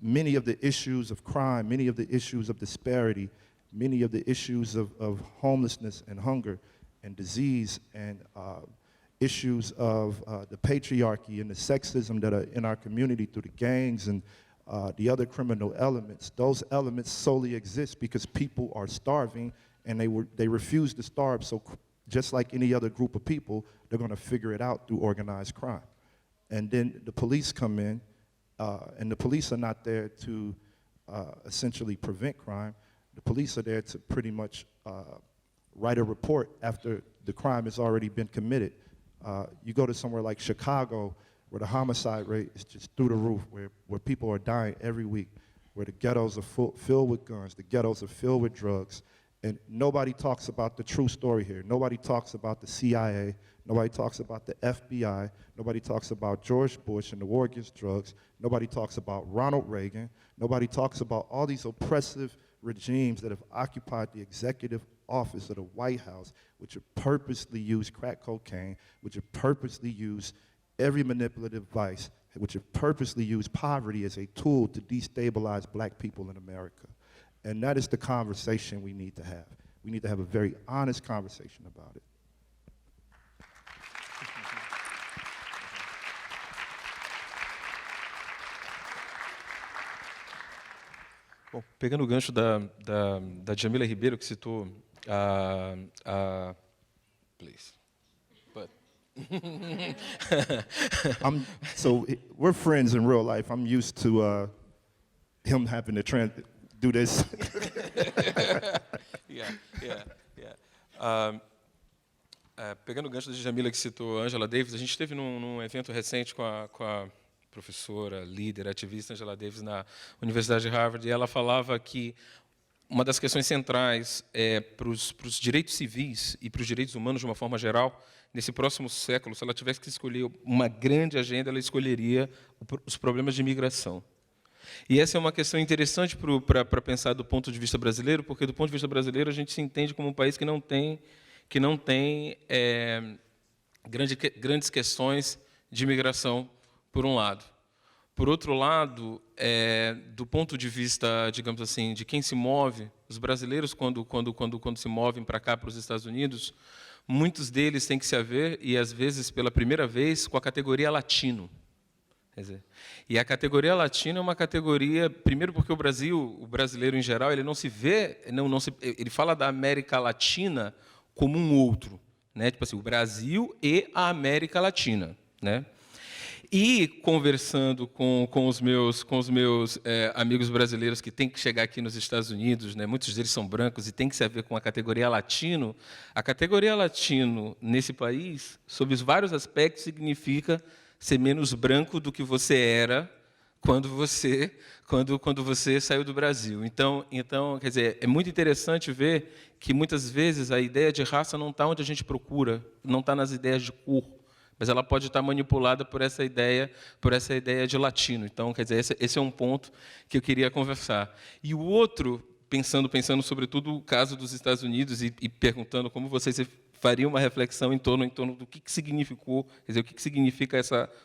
many of the issues of crime, many of the issues of disparity, many of the issues of homelessness and hunger and disease and issues of the patriarchy and the sexism that are in our community through the gangs and the other criminal elements, those elements solely exist because people are starving and they refuse to starve. So just like any other group of people, they're going to figure it out through organized crime. And then the police come in, and the police are not there to essentially prevent crime. The police are there to pretty much write a report after the crime has already been committed. You go to somewhere like Chicago, where the homicide rate is just through the roof, where people are dying every week, where the ghettos are filled with guns, the ghettos are filled with drugs, and nobody talks about the true story here. Nobody talks about the CIA, nobody talks about the FBI, nobody talks about George Bush and the war against drugs, nobody talks about Ronald Reagan, nobody talks about all these oppressive regimes that have occupied the executive office of the White House, which have purposely used crack cocaine, which have purposely used every manipulative vice, which have purposely used poverty as a tool to destabilize black people in America. And that is the conversation we need to have. We need to have a very honest conversation about it. Bom, pegando o gancho da Djamila Ribeiro, que citou please. So we're friends in real life. I'm used to him having to do this. Pegando o gancho da Djamila, que citou Angela Davis, a gente esteve num evento recente com a professora, líder, ativista Angela Davis na Universidade de Harvard, e ela falava que uma das questões centrais para os direitos civis e para os direitos humanos de uma forma geral, nesse próximo século, se ela tivesse que escolher uma grande agenda, ela escolheria os problemas de imigração. E essa é uma questão interessante para pensar do ponto de vista brasileiro, porque do ponto de vista brasileiro a gente se entende como um país que não tem grandes questões de imigração, por um lado. Por outro lado, do ponto de vista, digamos assim, de quem se move, os brasileiros, quando se movem para cá, para os Estados Unidos, muitos deles têm que se haver, e às vezes pela primeira vez, com a categoria latino. Quer dizer, e a categoria latino é uma categoria, primeiro porque o brasileiro em geral, ele não se vê, ele fala da América Latina como um outro, né? Tipo assim, o Brasil e a América Latina, né? E conversando com os meus amigos brasileiros que têm que chegar aqui nos Estados Unidos, né, muitos deles são brancos e tem que se haver com a categoria latino. A categoria latino nesse país, sob os vários aspectos, significa ser menos branco do que você era quando você saiu do Brasil. Então, quer dizer, é muito interessante ver que muitas vezes a ideia de raça não está onde a gente procura, não está nas ideias de cor, mas ela pode estar manipulada por essa ideia de latino. Então, quer dizer, esse é um ponto que eu queria conversar. E o outro, pensando sobretudo o caso dos Estados Unidos e perguntando como vocês fariam uma reflexão em torno do que significou, quer dizer, o que significa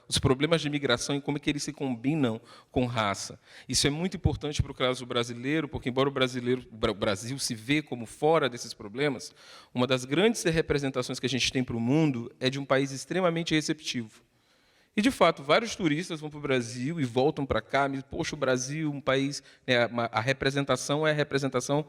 os problemas de imigração e como é que eles se combinam com raça. Isso é muito importante para o caso brasileiro, porque, embora o Brasil se vê como fora desses problemas, uma das grandes representações que a gente tem para o mundo é de um país extremamente receptivo. E, de fato, vários turistas vão para o Brasil e voltam para cá, mas, poxa, o Brasil, um país, né, a representação é a representação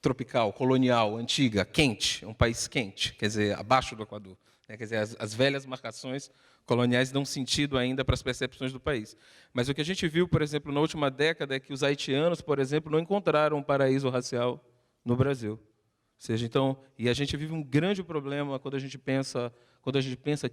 tropical, colonial, antiga, quente, é um país quente, quer dizer, abaixo do Equador. Quer dizer, as velhas marcações coloniais dão sentido ainda para as percepções do país. Mas o que a gente viu, por exemplo, na última década é que os haitianos, por exemplo, não encontraram um paraíso racial no Brasil. Ou seja, então, e a gente vive um grande problema quando a gente pensa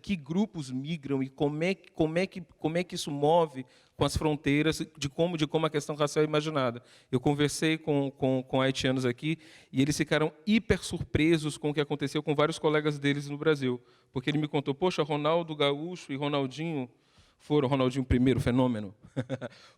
que grupos migram e como é que isso move com as fronteiras de como a questão racial é imaginada. Eu conversei com haitianos aqui e eles ficaram hiper surpresos com o que aconteceu com vários colegas deles no Brasil, porque ele me contou, poxa, Ronaldo Gaúcho e Ronaldinho primeiro fenômeno,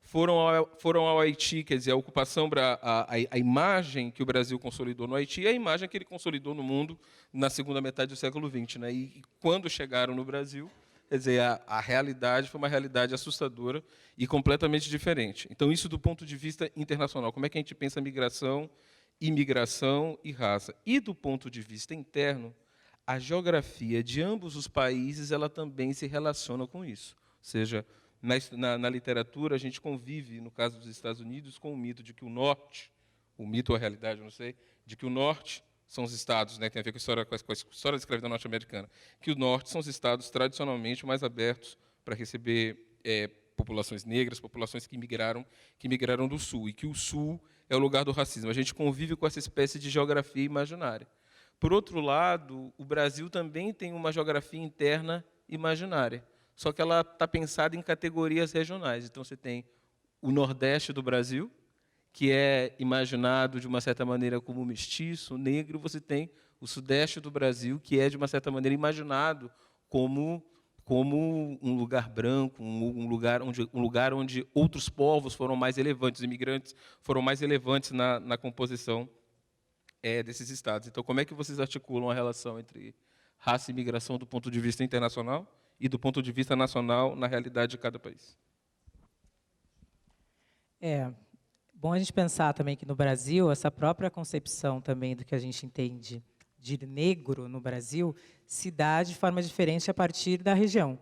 foram ao Haiti, quer dizer, a ocupação, a imagem que o Brasil consolidou no Haiti é a imagem que ele consolidou no mundo na segunda metade do século XX. Né? E quando chegaram no Brasil, quer dizer, a realidade foi uma realidade assustadora e completamente diferente. Então, isso do ponto de vista internacional, como é que a gente pensa migração, imigração e raça? E do ponto de vista interno, a geografia de ambos os países ela também se relaciona com isso. Ou seja, na literatura, a gente convive, no caso dos Estados Unidos, com o mito de que o norte, o mito ou a realidade, não sei, de que o norte são os estados, né, tem a ver com a história da escravidão norte-americana, que o norte são os estados tradicionalmente mais abertos para receber populações negras, populações que migraram do sul, e que o sul é o lugar do racismo. A gente convive com essa espécie de geografia imaginária. Por outro lado, o Brasil também tem uma geografia interna imaginária, só que ela está pensada em categorias regionais. Então, você tem o Nordeste do Brasil, que é imaginado, de uma certa maneira, como mestiço, negro. Você tem o Sudeste do Brasil, que é, de uma certa maneira, imaginado como um lugar branco, um lugar onde outros povos foram mais relevantes, os imigrantes foram mais relevantes na composição desses estados. Então, como é que vocês articulam a relação entre raça e imigração do ponto de vista internacional e do ponto de vista nacional na realidade de cada país? Bom a gente pensar também que no Brasil, essa própria concepção também do que a gente entende de negro no Brasil se dá de forma diferente a partir da região.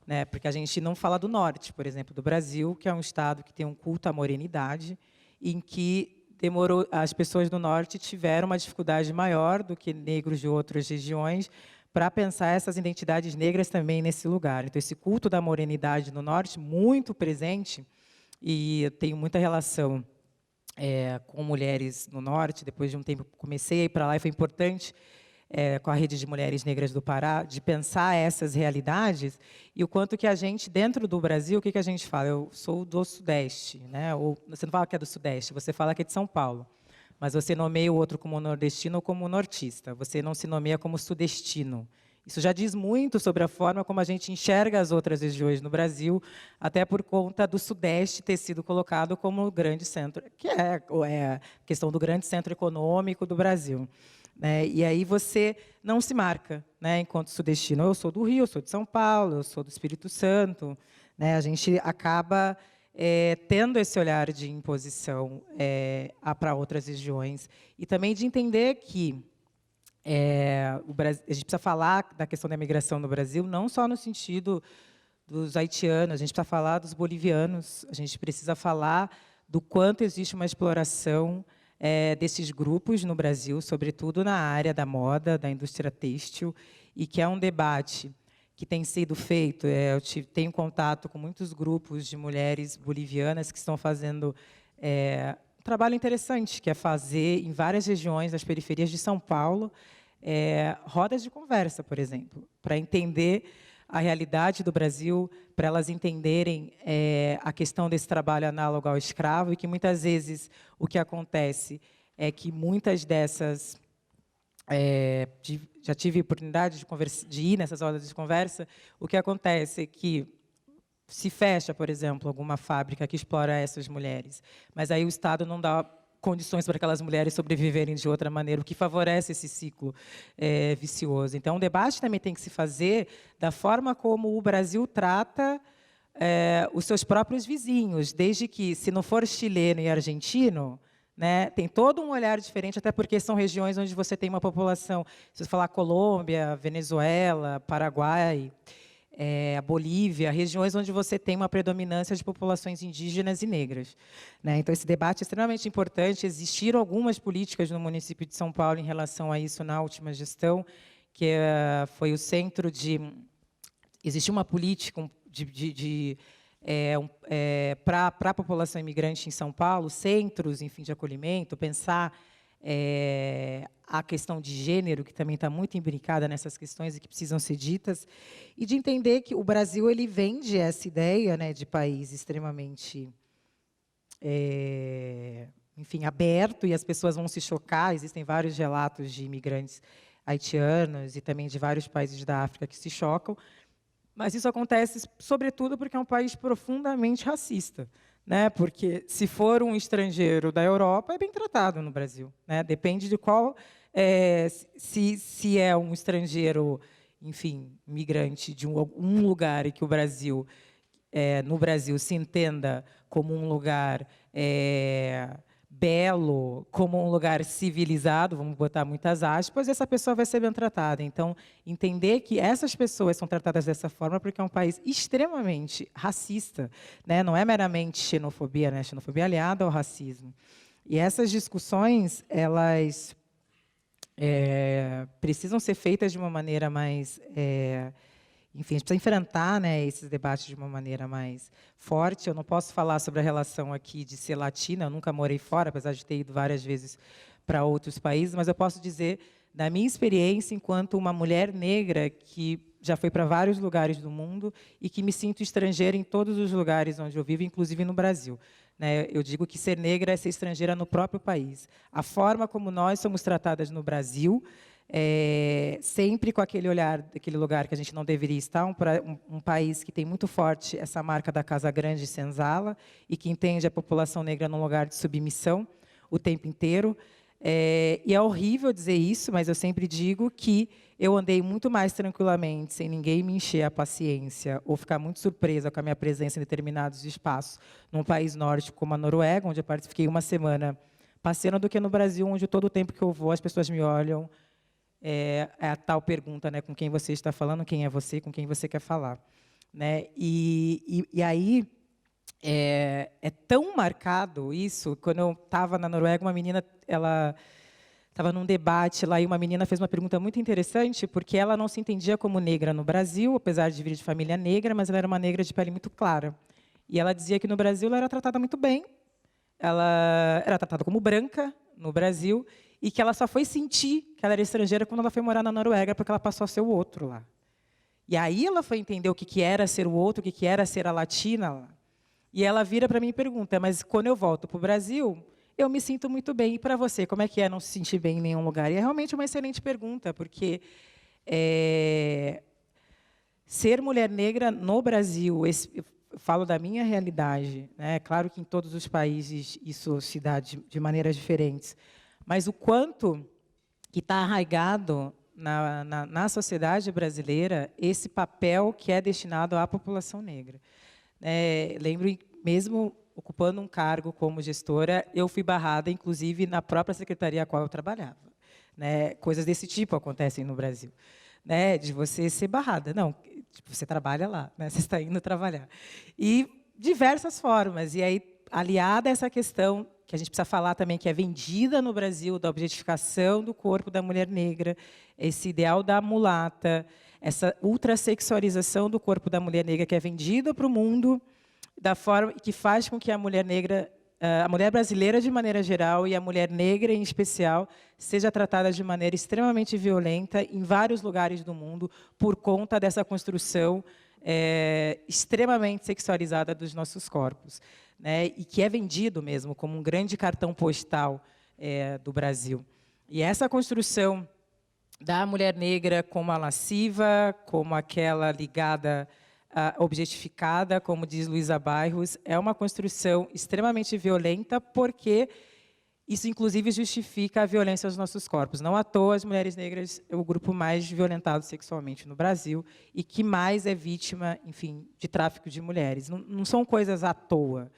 Né? Porque a gente não fala do norte, por exemplo, do Brasil, que é um estado que tem um culto à morenidade, em que as pessoas do norte tiveram uma dificuldade maior do que negros de outras regiões para pensar essas identidades negras também nesse lugar. Então, esse culto da morenidade no norte, muito presente, e eu tenho muita relação com mulheres no norte. Depois de um tempo, comecei a ir para lá, e foi importante, com a Rede de Mulheres Negras do Pará, de pensar essas realidades, e o quanto que a gente, dentro do Brasil, o que a gente fala? Eu sou do Sudeste, né? Ou você não fala que é do Sudeste, você fala que é de São Paulo. Mas você nomeia o outro como nordestino ou como nortista. Você não se nomeia como sudestino. Isso já diz muito sobre a forma como a gente enxerga as outras regiões no Brasil, até por conta do Sudeste ter sido colocado como o grande centro, que é a questão do grande centro econômico do Brasil. Né? E aí você não se marca, né, enquanto sudestino. Eu sou do Rio, eu sou de São Paulo, eu sou do Espírito Santo. Né? A gente acaba tendo esse olhar de imposição para outras regiões, e também de entender que a gente precisa falar da questão da imigração no Brasil, não só no sentido dos haitianos, a gente precisa falar dos bolivianos, a gente precisa falar do quanto existe uma exploração desses grupos no Brasil, sobretudo na área da moda, da indústria têxtil, e que é um debate que tem sido feito. Eu tenho contato com muitos grupos de mulheres bolivianas que estão fazendo um trabalho interessante, que é fazer, em várias regiões das periferias de São Paulo, rodas de conversa, por exemplo, para entender a realidade do Brasil, para elas entenderem a questão desse trabalho análogo ao escravo, e que, muitas vezes, o que acontece é que muitas dessas já tive oportunidade de ir nessas rodas de conversa, o que acontece é que se fecha, por exemplo, alguma fábrica que explora essas mulheres, mas aí o Estado não dá condições para aquelas mulheres sobreviverem de outra maneira, o que favorece esse ciclo vicioso. Então, o debate também tem que se fazer da forma como o Brasil trata os seus próprios vizinhos, desde que, se não for chileno e argentino, né, tem todo um olhar diferente, até porque são regiões onde você tem uma população, se você falar Colômbia, Venezuela, Paraguai, a Bolívia, regiões onde você tem uma predominância de populações indígenas e negras, né? Então, esse debate é extremamente importante. Existiram algumas políticas no município de São Paulo em relação a isso na última gestão, que foi o centro de... Existia uma política para a população imigrante em São Paulo, centros, enfim, de acolhimento, pensar a questão de gênero, que também está muito imbricada nessas questões e que precisam ser ditas, e de entender que o Brasil ele vende essa ideia, né, de país extremamente, enfim, aberto, e as pessoas vão se chocar. Existem vários relatos de imigrantes haitianos e também de vários países da África que se chocam, mas isso acontece, sobretudo, porque é um país profundamente racista, né? Porque, se for um estrangeiro da Europa, é bem tratado no Brasil, né? Depende de qual... se é um estrangeiro, enfim, migrante de um lugar e que o Brasil, no Brasil, se entenda como um lugar belo, como um lugar civilizado, vamos botar muitas aspas, essa pessoa vai ser bem tratada. Então, entender que essas pessoas são tratadas dessa forma porque é um país extremamente racista, né? Não é meramente xenofobia, né? Xenofobia aliada ao racismo. E essas discussões, elas precisam ser feitas de uma maneira mais... enfim, a gente precisa enfrentar, né, esses debates de uma maneira mais forte. Eu não posso falar sobre a relação aqui de ser latina, eu nunca morei fora, apesar de ter ido várias vezes para outros países, mas eu posso dizer, da minha experiência enquanto uma mulher negra que já foi para vários lugares do mundo e que me sinto estrangeira em todos os lugares onde eu vivo, inclusive no Brasil. Né? Eu digo que ser negra é ser estrangeira no próprio país. A forma como nós somos tratadas no Brasil, sempre com aquele olhar, daquele lugar que a gente não deveria estar, um país que tem muito forte essa marca da Casa Grande e Senzala, e que entende a população negra num lugar de submissão o tempo inteiro. E é horrível dizer isso, mas eu sempre digo que eu andei muito mais tranquilamente, sem ninguém me encher a paciência, ou ficar muito surpresa com a minha presença em determinados espaços, num país nórdico como a Noruega, onde eu fiquei uma semana passeando, do que no Brasil, onde todo o tempo que eu vou, as pessoas me olham. É a tal pergunta, né, com quem você está falando, quem é você, com quem você quer falar. Né? E aí, é tão marcado isso. Quando eu estava na Noruega, uma menina, ela estava num debate lá, e uma menina fez uma pergunta muito interessante, porque ela não se entendia como negra no Brasil, apesar de vir de família negra, mas ela era uma negra de pele muito clara. E ela dizia que no Brasil ela era tratada muito bem, ela era tratada como branca no Brasil, e que ela só foi sentir que ela era estrangeira quando ela foi morar na Noruega, porque ela passou a ser o outro lá. E aí ela foi entender o que era ser o outro, o que era ser a latina lá. E ela vira para mim e pergunta, mas quando eu volto para o Brasil, eu me sinto muito bem. E para você, como é que é não se sentir bem em nenhum lugar? E é realmente uma excelente pergunta, porque ser mulher negra no Brasil, eu falo da minha realidade, né? Claro que em todos os países isso se dá de maneiras diferentes, mas o quanto que está arraigado na sociedade brasileira esse papel que é destinado à população negra. Lembro, mesmo ocupando um cargo como gestora, eu fui barrada, inclusive, na própria secretaria a qual eu trabalhava. Né? Coisas desse tipo acontecem no Brasil. Né? De você ser barrada. Não, tipo, você trabalha lá, né? Você está indo trabalhar. E diversas formas. E aí, aliada a essa questão que a gente precisa falar também, que é vendida no Brasil, da objetificação do corpo da mulher negra, esse ideal da mulata, essa ultrassexualização do corpo da mulher negra que é vendida para o mundo, da forma que faz com que a mulher negra, a mulher brasileira de maneira geral e a mulher negra em especial, seja tratada de maneira extremamente violenta em vários lugares do mundo por conta dessa construção extremamente sexualizada dos nossos corpos. Né, e que é vendido mesmo como um grande cartão postal do Brasil. E essa construção da mulher negra como a lasciva, como aquela ligada, objetificada, como diz Luísa Bairros, é uma construção extremamente violenta, porque isso, inclusive, justifica a violência aos nossos corpos. Não à toa, as mulheres negras é o grupo mais violentado sexualmente no Brasil e que mais é vítima, enfim, de tráfico de mulheres. Não são coisas à toa,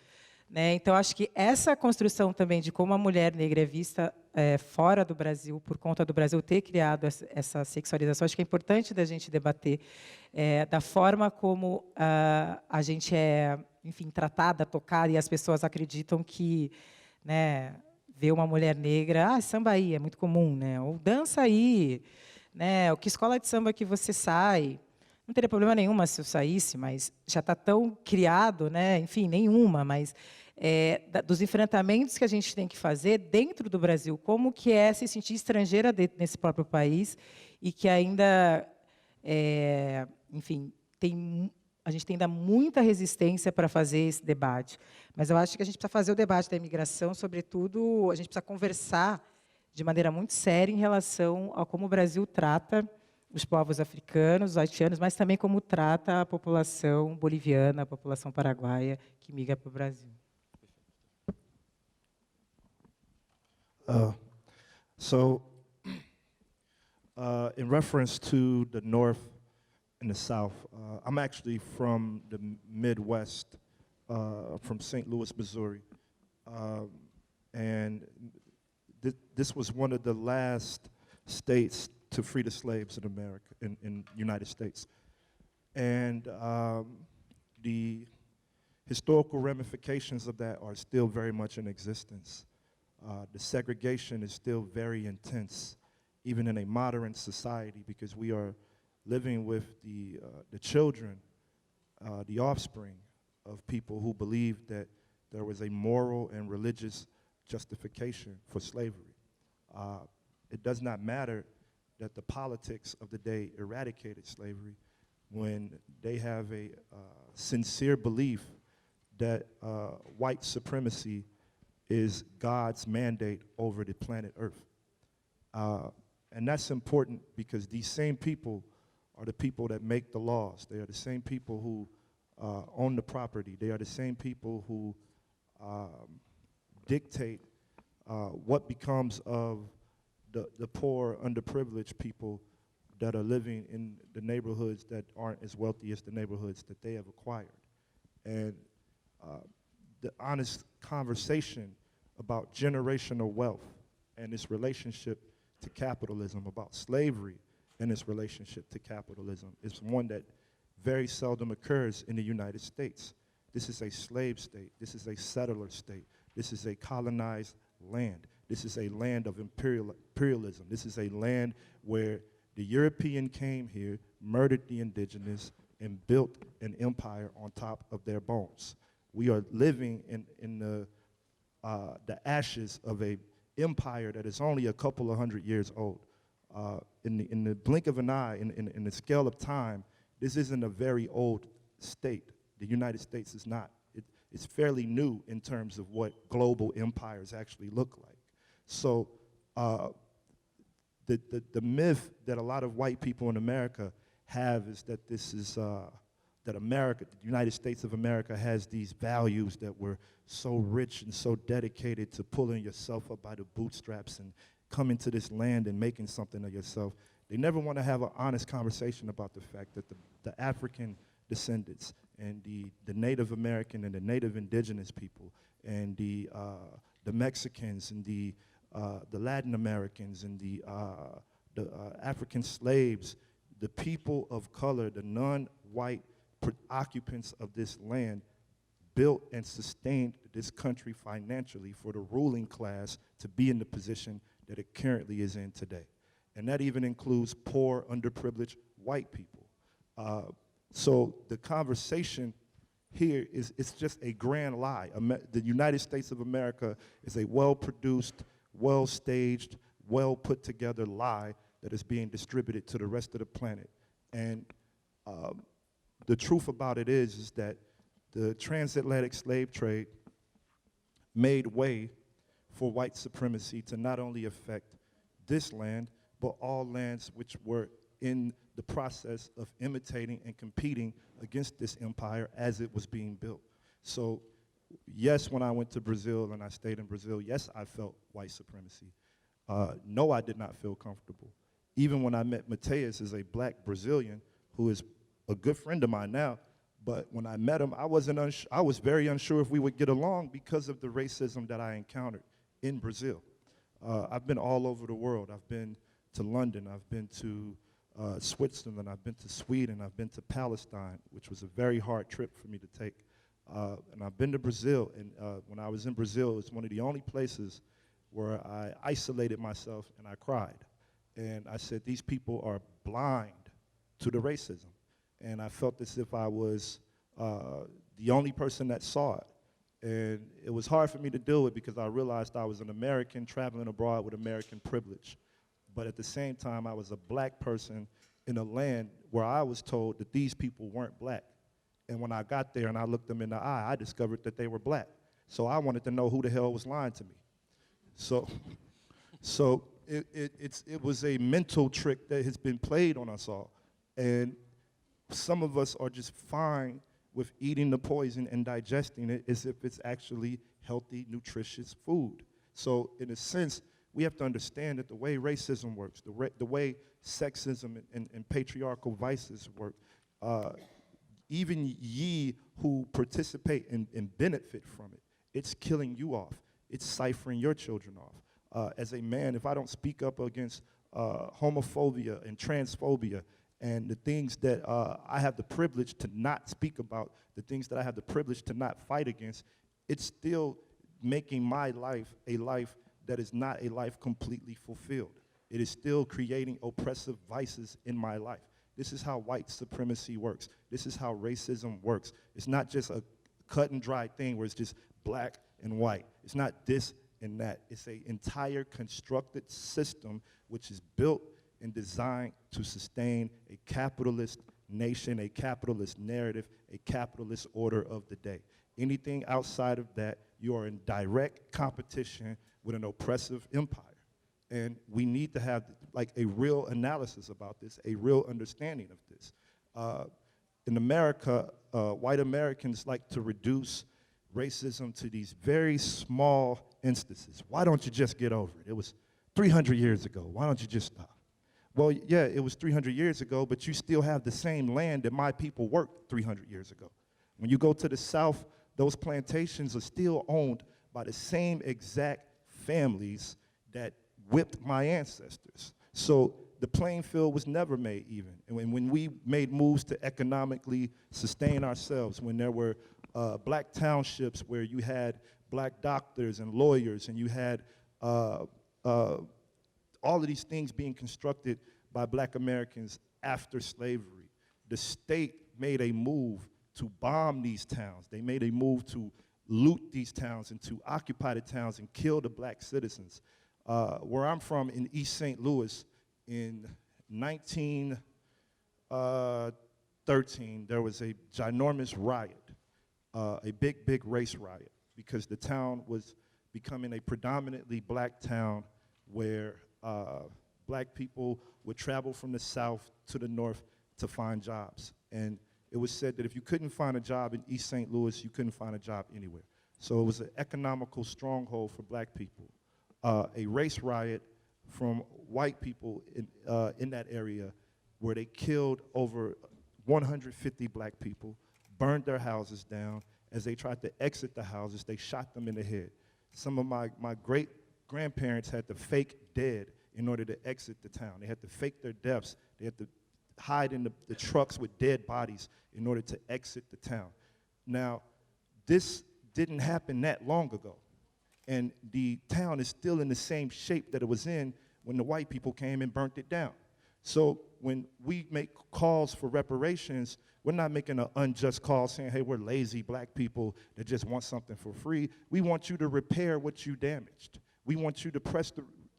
né? Então, acho que essa construção também de como a mulher negra é vista fora do Brasil, por conta do Brasil ter criado essa sexualização, acho que é importante da gente debater da forma como a gente é, enfim, tratada, tocada, e as pessoas acreditam que, né, ver uma mulher negra, samba aí, é muito comum, né? Ou dança aí, né? Ou que escola de samba que você sai? Não teria problema nenhuma se eu saísse, mas já está tão criado, né? Enfim, nenhuma, mas dos enfrentamentos que a gente tem que fazer dentro do Brasil, como que é se sentir estrangeira nesse próprio país e que ainda, enfim, a gente tem ainda muita resistência para fazer esse debate. Mas eu acho que a gente precisa fazer o debate da imigração, sobretudo, a gente precisa conversar de maneira muito séria em relação a como o Brasil trata os povos africanos, os haitianos, mas também como trata a população boliviana, a população paraguaia que migra para o Brasil. In reference to the North and the South, I'm actually from the Midwest, from St. Louis, Missouri. And this was one of the last states to free the slaves in America, in the United States. And the historical ramifications of that are still very much in existence. The segregation is still very intense, even in a modern society, because we are living with the children, the offspring of people who believed that there was a moral and religious justification for slavery. It does not matter that the politics of the day eradicated slavery when they have a sincere belief that white supremacy is God's mandate over the planet Earth. And that's important because these same people are the people that make the laws. They are the same people who own the property. They are the same people who dictate what becomes of the poor, underprivileged people that are living in the neighborhoods that aren't as wealthy as the neighborhoods that they have acquired. And the honest conversation about generational wealth and its relationship to capitalism, about slavery and its relationship to capitalism, is one that very seldom occurs in the United States. This is a slave state. This is a settler state. This is a colonized land. This is a land of imperialism. This is a land where the European came here, murdered the indigenous, and built an empire on top of their bones. We are living in the ashes of an empire that is only a couple of hundred years old. In the blink of an eye, in the scale of time, this isn't a very old state. The United States is not. It's fairly new in terms of what global empires actually look like. So the myth that a lot of white people in America have is that this is, that America, the United States of America, has these values that were so rich and so dedicated to pulling yourself up by the bootstraps and coming to this land and making something of yourself. They never want to have an honest conversation about the fact that the African descendants and the Native American and the Native indigenous people and the Mexicans and the Latin Americans and the African slaves, the people of color, the non-white occupants of this land, built and sustained this country financially for the ruling class to be in the position that it currently is in today. And that even includes poor, underprivileged white people. So the conversation here it's just a grand lie. The United States of America is a well-produced, well-staged, well-put-together lie that is being distributed to the rest of the planet. And the truth about it is that the transatlantic slave trade made way for white supremacy to not only affect this land, but all lands which were in the process of imitating and competing against this empire as it was being built. So yes, when I went to Brazil and I stayed in Brazil, yes, I felt white supremacy. No, I did not feel comfortable. Even when I met Mateus as a black Brazilian, who is a good friend of mine now, but when I met him, I was very unsure if we would get along because of the racism that I encountered in Brazil. I've been all over the world. I've been to London, I've been to Switzerland, I've been to Sweden, I've been to Palestine, which was a very hard trip for me to take. And I've been to Brazil, and when I was in Brazil, it was one of the only places where I isolated myself and I cried. And I said, these people are blind to the racism. And I felt as if I was the only person that saw it. And it was hard for me to deal with because I realized I was an American traveling abroad with American privilege. But at the same time, I was a black person in a land where I was told that these people weren't black. And when I got there and I looked them in the eye, I discovered that they were black. So I wanted to know who the hell was lying to me. So it was a mental trick that has been played on us all. And some of us are just fine with eating the poison and digesting it as if it's actually healthy, nutritious food. So in a sense, we have to understand that the way racism works, the way sexism and patriarchal vices work, even ye who participate and benefit from it, it's killing you off. It's ciphering your children off. As a man, if I don't speak up against homophobia and transphobia and the things that I have the privilege to not speak about, the things that I have the privilege to not fight against, it's still making my life a life that is not a life completely fulfilled. It is still creating oppressive vices in my life. This is how white supremacy works. This is how racism works. It's not just a cut and dry thing where it's just black and white. It's not this and that. It's an entire constructed system which is built and designed to sustain a capitalist nation, a capitalist narrative, a capitalist order of the day. Anything outside of that, you are in direct competition with an oppressive empire. And we need to have like a real analysis about this, a real understanding of this. In America, white Americans like to reduce racism to these very small instances. Why don't you just get over it? It was 300 years ago. Why don't you just stop? Well, yeah, it was 300 years ago, but you still have the same land that my people worked 300 years ago. When you go to the South, those plantations are still owned by the same exact families that whipped my ancestors. So the playing field was never made even. And when we made moves to economically sustain ourselves, when there were black townships where you had black doctors and lawyers, and you had all of these things being constructed by black Americans after slavery, the state made a move to bomb these towns. They made a move to loot these towns and to occupy the towns and kill the black citizens. Where I'm from in East St. Louis, in 1913, there was a ginormous riot, a big race riot, because the town was becoming a predominantly black town where black people would travel from the south to the north to find jobs. And it was said that if you couldn't find a job in East St. Louis, you couldn't find a job anywhere. So it was an economical stronghold for black people. A race riot from white people in that area where they killed over 150 black people, burned their houses down. As they tried to exit the houses, they shot them in the head. Some of my great-grandparents had to fake dead in order to exit the town. They had to fake their deaths. They had to hide in the trucks with dead bodies in order to exit the town. Now, this didn't happen that long ago. And the town is still in the same shape that it was in when the white people came and burnt it down. So when we make calls for reparations, we're not making an unjust call saying, hey, we're lazy black people that just want something for free. We want you to repair what you damaged. We want you to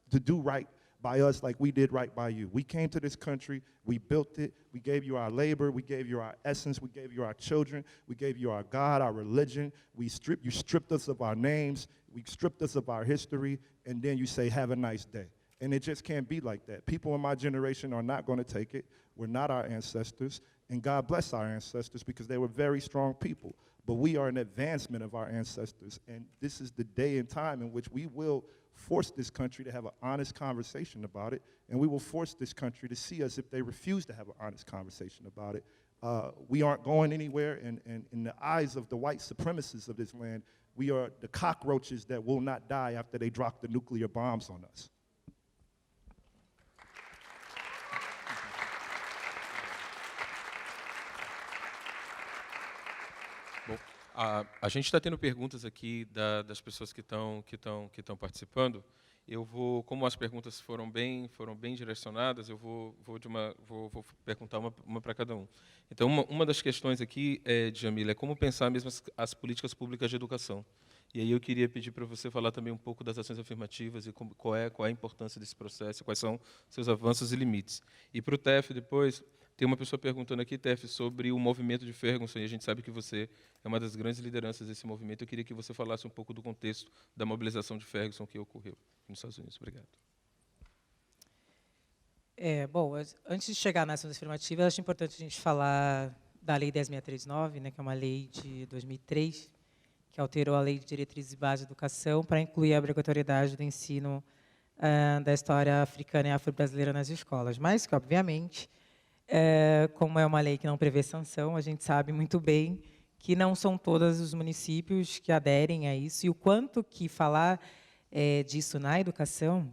to do right by us like we did right by you. We came to this country, we built it, we gave you our labor, we gave you our essence, we gave you our children, we gave you our God, our religion. You stripped us of our names, we stripped us of our history, and then you say, have a nice day. And it just can't be like that. People in my generation are not going to take it. We're not our ancestors. And God bless our ancestors because they were very strong people. But we are an advancement of our ancestors. And this is the day and time in which we will force this country to have an honest conversation about it. And we will force this country to see us if they refuse to have an honest conversation about it. We aren't going anywhere. And in the eyes of the white supremacists of this land, we are the cockroaches that will not die after they drop the nuclear bombs on us. A gente está tendo perguntas aqui das pessoas que estão participando. Eu vou, como as perguntas foram bem direcionadas, eu vou perguntar uma para cada um. Então, uma das questões aqui, Djamila, é como pensar mesmo as políticas públicas de educação. E aí eu queria pedir para você falar também um pouco das ações afirmativas e qual é a importância desse processo, quais são seus avanços e limites. E para o Tef, depois, tem uma pessoa perguntando aqui, Tef, sobre o movimento de Ferguson, e a gente sabe que você é uma das grandes lideranças desse movimento. Eu queria que você falasse um pouco do contexto da mobilização de Ferguson que ocorreu nos Estados Unidos. Obrigado. Bom, antes de chegar nas ações afirmativas, acho importante a gente falar da Lei 10.639, né, que é uma lei de 2003, que alterou a Lei de Diretrizes e Bases de Educação para incluir a obrigatoriedade do ensino da história africana e afro-brasileira nas escolas. Mas que, obviamente, como é uma lei que não prevê sanção, a gente sabe muito bem que não são todos os municípios que aderem a isso, e o quanto que falar disso na educação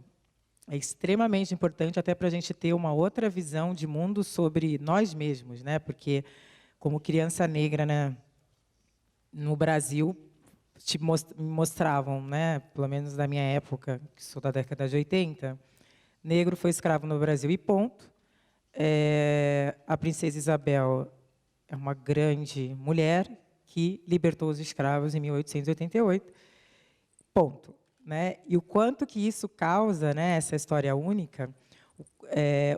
é extremamente importante até para a gente ter uma outra visão de mundo sobre nós mesmos, né? Porque, como criança negra, né, no Brasil, me mostravam, né, pelo menos da minha época, que sou da década de 80, negro foi escravo no Brasil e ponto. A princesa Isabel é uma grande mulher que libertou os escravos em 1888, ponto. Né? E o quanto que isso causa, né, essa história única,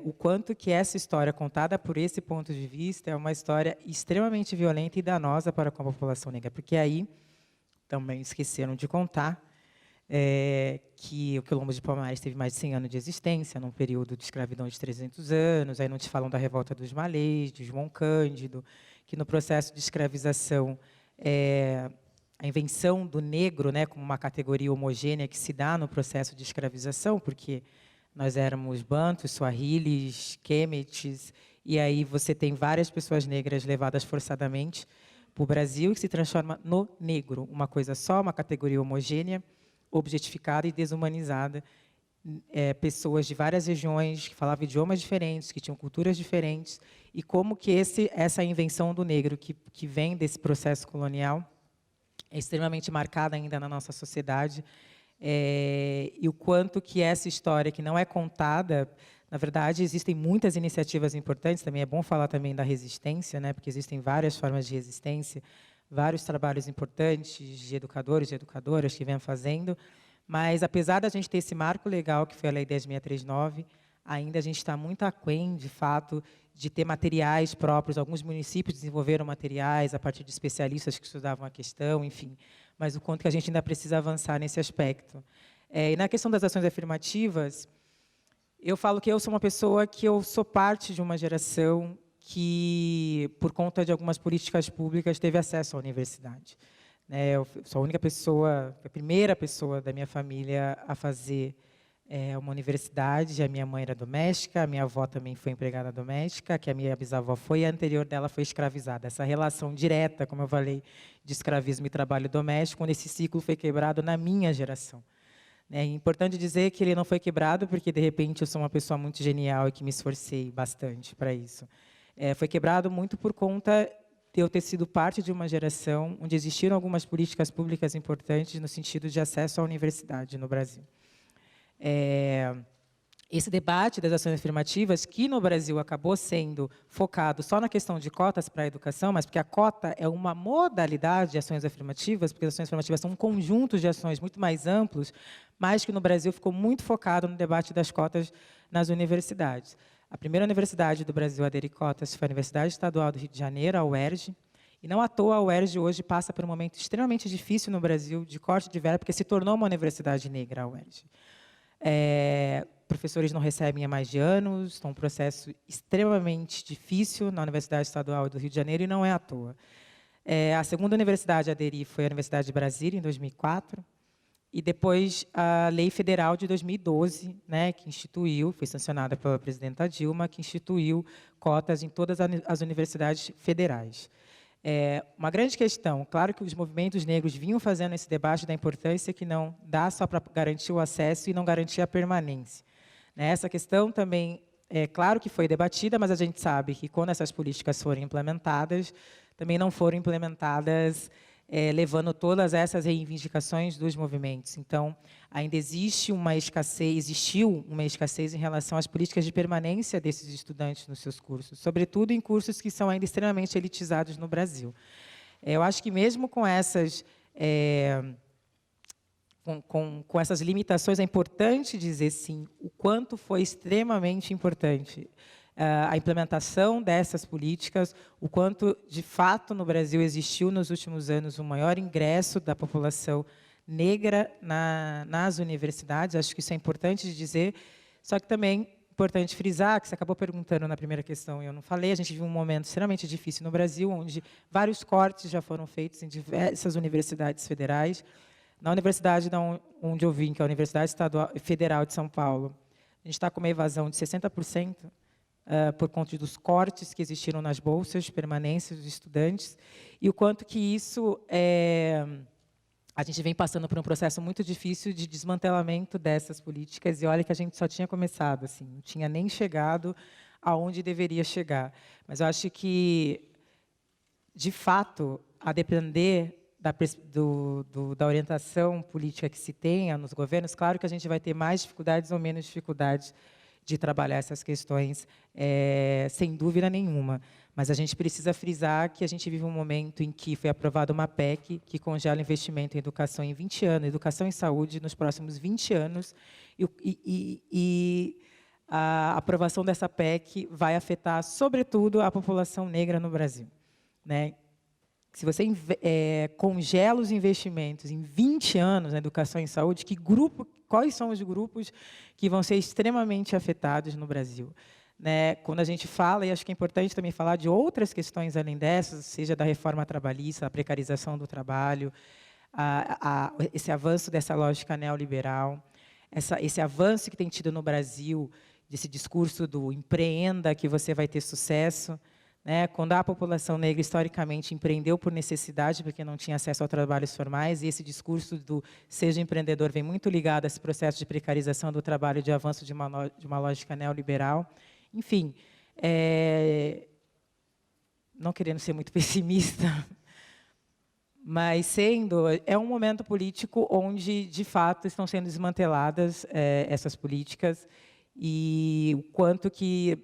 o quanto que essa história contada por esse ponto de vista é uma história extremamente violenta e danosa para com a população negra, porque aí também esqueceram de contar que o Quilombo de Palmares teve mais de 100 anos de existência, num período de escravidão de 300 anos, aí não te falam da revolta dos Malês, de João Cândido, que no processo de escravização, a invenção do negro, né, como uma categoria homogênea que se dá no processo de escravização, porque nós éramos bantus, suahilis, quemetes, e aí você tem várias pessoas negras levadas forçadamente para o Brasil, que se transforma no negro, uma coisa só, uma categoria homogênea, objetificada e desumanizada, pessoas de várias regiões que falavam idiomas diferentes, que tinham culturas diferentes, e como que essa invenção do negro que vem desse processo colonial é extremamente marcada ainda na nossa sociedade, e o quanto que essa história que não é contada, na verdade, existem muitas iniciativas importantes, também é bom falar também da resistência, né, porque existem várias formas de resistência, vários trabalhos importantes de educadores e educadoras que vêm fazendo, mas, apesar da gente ter esse marco legal, que foi a Lei 10.639, ainda a gente está muito aquém, de fato, de ter materiais próprios. Alguns municípios desenvolveram materiais a partir de especialistas que estudavam a questão, enfim. Mas o quanto que a gente ainda precisa avançar nesse aspecto. E na questão das ações afirmativas, eu falo que eu sou uma pessoa que eu sou parte de uma geração que, por conta de algumas políticas públicas, teve acesso à universidade. Eu sou a única pessoa, a primeira pessoa da minha família a fazer uma universidade. A minha mãe era doméstica, a minha avó também foi empregada doméstica, que a minha bisavó foi, e a anterior dela foi escravizada. Essa relação direta, como eu falei, de escravismo e trabalho doméstico, quando esse ciclo foi quebrado na minha geração. É importante dizer que ele não foi quebrado porque, de repente, eu sou uma pessoa muito genial e que me esforcei bastante para isso. Foi quebrado muito por conta de eu ter sido parte de uma geração onde existiram algumas políticas públicas importantes no sentido de acesso à universidade no Brasil. Esse debate das ações afirmativas, que no Brasil acabou sendo focado só na questão de cotas para a educação, mas porque a cota é uma modalidade de ações afirmativas, porque as ações afirmativas são um conjunto de ações muito mais amplos, mas que no Brasil ficou muito focado no debate das cotas nas universidades. A primeira universidade do Brasil a aderir cotas foi a Universidade Estadual do Rio de Janeiro, a UERJ, e não à toa a UERJ hoje passa por um momento extremamente difícil no Brasil de corte de verba, porque se tornou uma universidade negra, a UERJ. Por professores não recebem há mais de anos, está um processo extremamente difícil na Universidade Estadual do Rio de Janeiro, e não é à toa. A segunda universidade a aderir foi a Universidade de Brasília, em 2004, e depois a Lei Federal de 2012, né, que instituiu, foi sancionada pela presidenta Dilma, que instituiu cotas em todas as universidades federais. Uma grande questão, claro que os movimentos negros vinham fazendo esse debate da importância que não dá só para garantir o acesso e não garantir a permanência. Essa questão também, claro que foi debatida, mas a gente sabe que quando essas políticas foram implementadas, também não foram implementadas levando todas essas reivindicações dos movimentos. Então, ainda existiu uma escassez em relação às políticas de permanência desses estudantes nos seus cursos, sobretudo em cursos que são ainda extremamente elitizados no Brasil. Eu acho que mesmo com essas com essas limitações, é importante dizer, sim, o quanto foi extremamente importante a implementação dessas políticas, o quanto, de fato, no Brasil existiu, nos últimos anos, um maior ingresso da população negra nas universidades. Acho que isso é importante de dizer, só que também é importante frisar, que você acabou perguntando na primeira questão e eu não falei, a gente vive um momento extremamente difícil no Brasil, onde vários cortes já foram feitos em diversas universidades federais. Na universidade onde eu vim, que é a Universidade Federal de São Paulo, a gente está com uma evasão de 60%, por conta dos cortes que existiram nas bolsas de permanência dos estudantes, e o quanto que isso a gente vem passando por um processo muito difícil de desmantelamento dessas políticas, e olha que a gente só tinha começado, assim, não tinha nem chegado aonde deveria chegar. Mas eu acho que, de fato, a depender da orientação política que se tenha nos governos, claro que a gente vai ter mais dificuldades ou menos dificuldades de trabalhar essas questões, sem dúvida nenhuma. Mas a gente precisa frisar que a gente vive um momento em que foi aprovada uma PEC que congela investimento em educação em 20 anos, educação e saúde nos próximos 20 anos, e a aprovação dessa PEC vai afetar, sobretudo, a população negra no Brasil, né? Se você congela os investimentos em 20 anos na educação e saúde, quais são os grupos que vão ser extremamente afetados no Brasil? Né? Quando a gente fala, e acho que é importante também falar de outras questões além dessas, seja da reforma trabalhista, a precarização do trabalho, esse avanço dessa lógica neoliberal, esse avanço que tem tido no Brasil, desse discurso do empreenda que você vai ter sucesso, né? Quando a população negra, historicamente, empreendeu por necessidade, porque não tinha acesso a trabalhos formais, e esse discurso do seja empreendedor vem muito ligado a esse processo de precarização do trabalho, de avanço de uma lógica neoliberal. Enfim, não querendo ser muito pessimista, mas é um momento político onde, de fato, estão sendo desmanteladas essas políticas, e o quanto que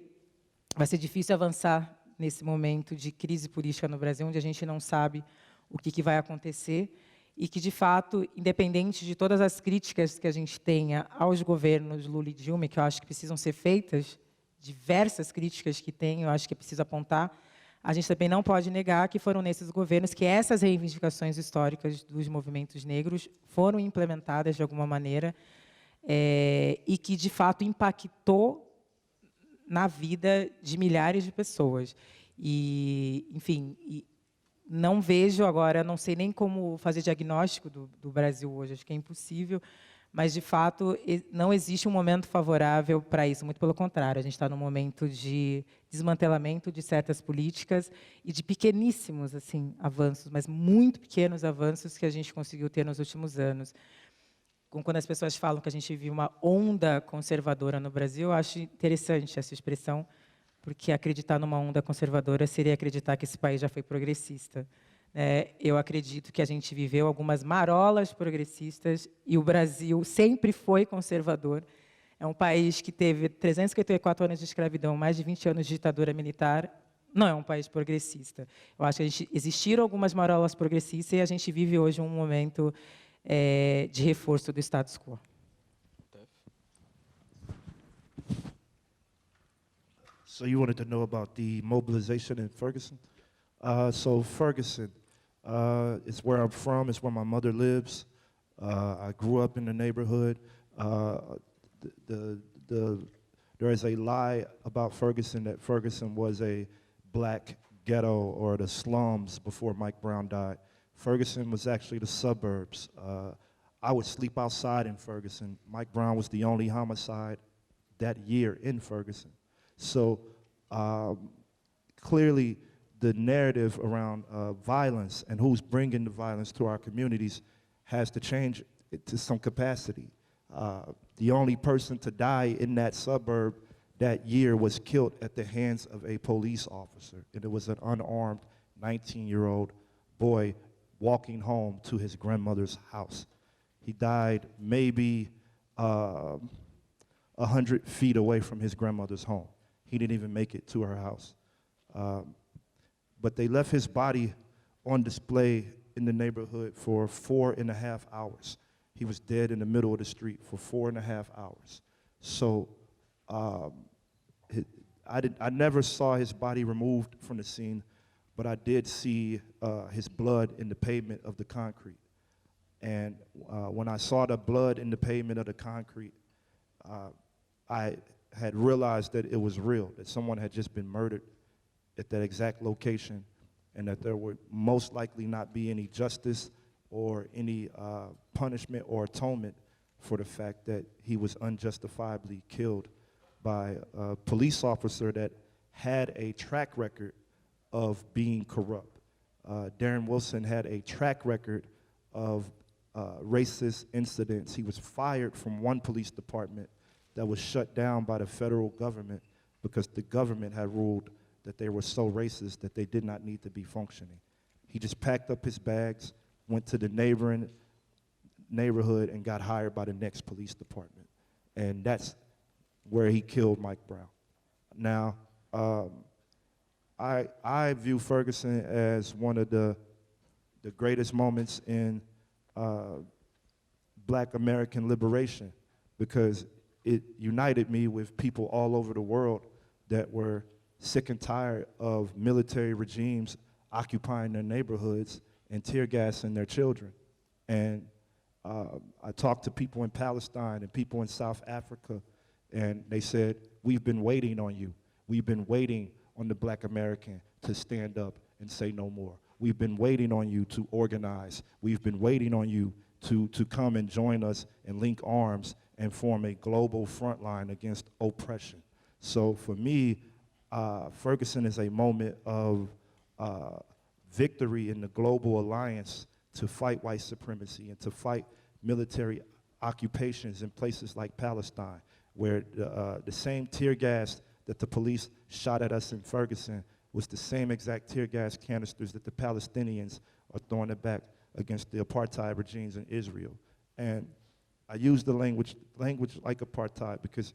vai ser difícil avançar nesse momento de crise política no Brasil, onde a gente não sabe o que vai acontecer, e que, de fato, independente de todas as críticas que a gente tenha aos governos Lula e Dilma, que eu acho que precisam ser feitas, diversas críticas que tem, eu acho que é preciso apontar, a gente também não pode negar que foram nesses governos que essas reivindicações históricas dos movimentos negros foram implementadas de alguma maneira, e que, de fato, impactou na vida de milhares de pessoas. E, enfim, não vejo agora, não sei nem como fazer diagnóstico do Brasil hoje, acho que é impossível, mas, de fato, não existe um momento favorável para isso, muito pelo contrário, a gente está num momento de desmantelamento de certas políticas e de pequeníssimos assim, avanços, mas muito pequenos avanços que a gente conseguiu ter nos últimos anos. Quando as pessoas falam que a gente vive uma onda conservadora no Brasil, eu acho interessante essa expressão, porque acreditar numa onda conservadora seria acreditar que esse país já foi progressista. Eu acredito que a gente viveu algumas marolas progressistas e o Brasil sempre foi conservador. É um país que teve 354 anos de escravidão, mais de 20 anos de ditadura militar. Não é um país progressista. Eu acho que existiram algumas marolas progressistas e a gente vive hoje um momento de reforço do status quo. So you wanted to know about the mobilization in Ferguson? So Ferguson, it's where I'm from, it's where my mother lives. I grew up in the neighborhood. The there is a lie about Ferguson that Ferguson was a black ghetto or the slums before Mike Brown died. Ferguson was actually the suburbs. I would sleep outside in Ferguson. Mike Brown was the only homicide that year in Ferguson. So clearly the narrative around violence and who's bringing the violence to our communities has to change to some capacity. The only person to die in that suburb that year was killed at the hands of a police officer, and it was an unarmed 19-year-old boy walking home to his grandmother's house. He died maybe 100 feet away from his grandmother's home. He didn't even make it to her house. But they left his body on display in the neighborhood for 4.5 hours. He was dead in the middle of the street for 4.5 hours. So I never saw his body removed from the scene, but I did see his blood in the pavement of the concrete. And when I saw the blood in the pavement of the concrete, I had realized that it was real, that someone had just been murdered at that exact location, and that there would most likely not be any justice or any punishment or atonement for the fact that he was unjustifiably killed by a police officer that had a track record of being corrupt. Darren Wilson had a track record of racist incidents. He was fired from one police department that was shut down by the federal government because the government had ruled that they were so racist that they did not need to be functioning. He just packed up his bags, went to the neighboring neighborhood, and got hired by the next police department. And that's where he killed Mike Brown. Now, I view Ferguson as one of the greatest moments in Black American liberation, because it united me with people all over the world that were sick and tired of military regimes occupying their neighborhoods and tear gassing their children. And I talked to people in Palestine and people in South Africa, and they said, we've been waiting on you. We've been waiting on the Black American to stand up and say no more. We've been waiting on you to organize. We've been waiting on you to come and join us and link arms and form a global front line against oppression. So for me, Ferguson is a moment of victory in the global alliance to fight white supremacy and to fight military occupations in places like Palestine, where the same tear gas that the police shot at us in Ferguson was the same exact tear gas canisters that the Palestinians are throwing it back against the apartheid regimes in Israel. And I use the language like apartheid because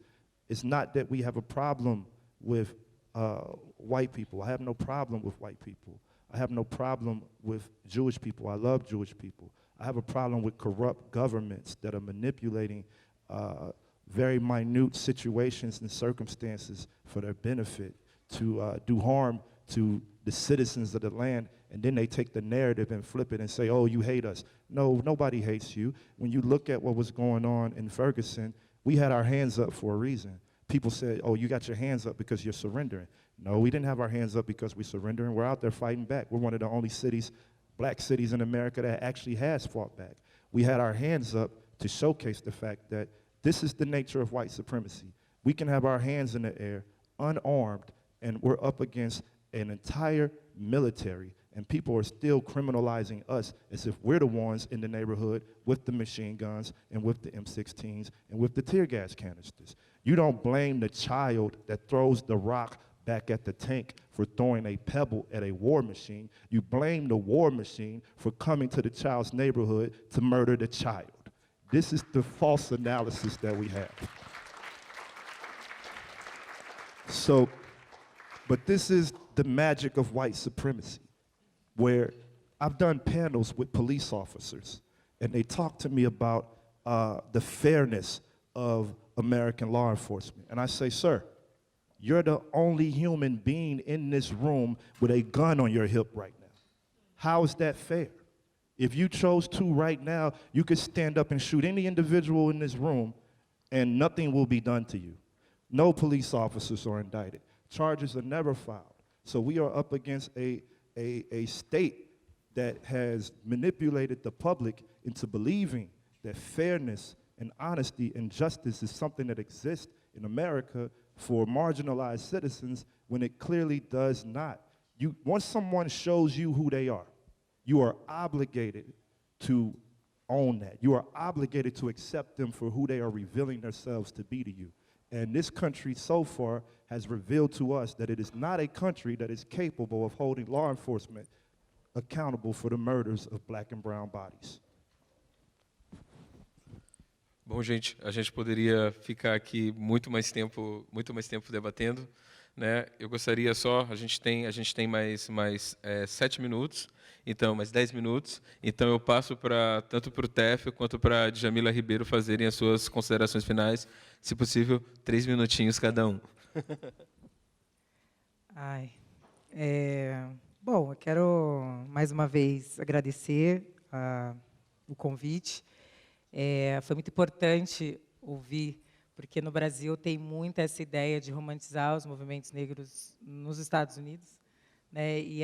it's not that we have a problem with white people. I have no problem with white people. I have no problem with Jewish people. I love Jewish people. I have a problem with corrupt governments that are manipulating very minute situations and circumstances for their benefit to do harm to the citizens of the land, and then they take the narrative and flip it and say, oh, you hate us. No, nobody hates you. When you look at what was going on in Ferguson, we had our hands up for a reason. People said, oh, you got your hands up because you're surrendering. No, we didn't have our hands up because we're surrendering. We're out there fighting back. We're one of the only cities, black cities in America that actually has fought back. We had our hands up to showcase the fact that this is the nature of white supremacy. We can have our hands in the air, unarmed, and we're up against an entire military, and people are still criminalizing us as if we're the ones in the neighborhood with the machine guns and with the M16s and with the tear gas canisters. You don't blame the child that throws the rock back at the tank for throwing a pebble at a war machine. You blame the war machine for coming to the child's neighborhood to murder the child. This is the false analysis that we have. So, but this is the magic of white supremacy, where I've done panels with police officers, and they talk to me about the fairness of American law enforcement. And I say, sir, you're the only human being in this room with a gun on your hip right now. How is that fair? If you chose to right now, you could stand up and shoot any individual in this room, and nothing will be done to you. No police officers are indicted. Charges are never filed. So we are up against a state that has manipulated the public into believing that fairness and honesty and justice is something that exists in America for marginalized citizens when it clearly does not. Once someone shows you who they are, you are obligated to own that. You are obligated to accept them for who they are revealing themselves to be to you. And this country so far has revealed to us that it is not a country that is capable of holding law enforcement accountable for the murders of black and brown bodies. Bom, gente, a gente poderia ficar aqui muito mais tempo debatendo, né? Eu gostaria só, a gente tem mais 7 minutos, então mais 10 minutos. Então eu passo tanto para o Tef quanto para a Djamila Ribeiro fazerem as suas considerações finais, se possível 3 minutinhos cada um. Bom, eu quero mais uma vez agradecer o convite. Foi muito importante ouvir, porque no Brasil tem muito essa ideia de romantizar os movimentos negros nos Estados Unidos, né? E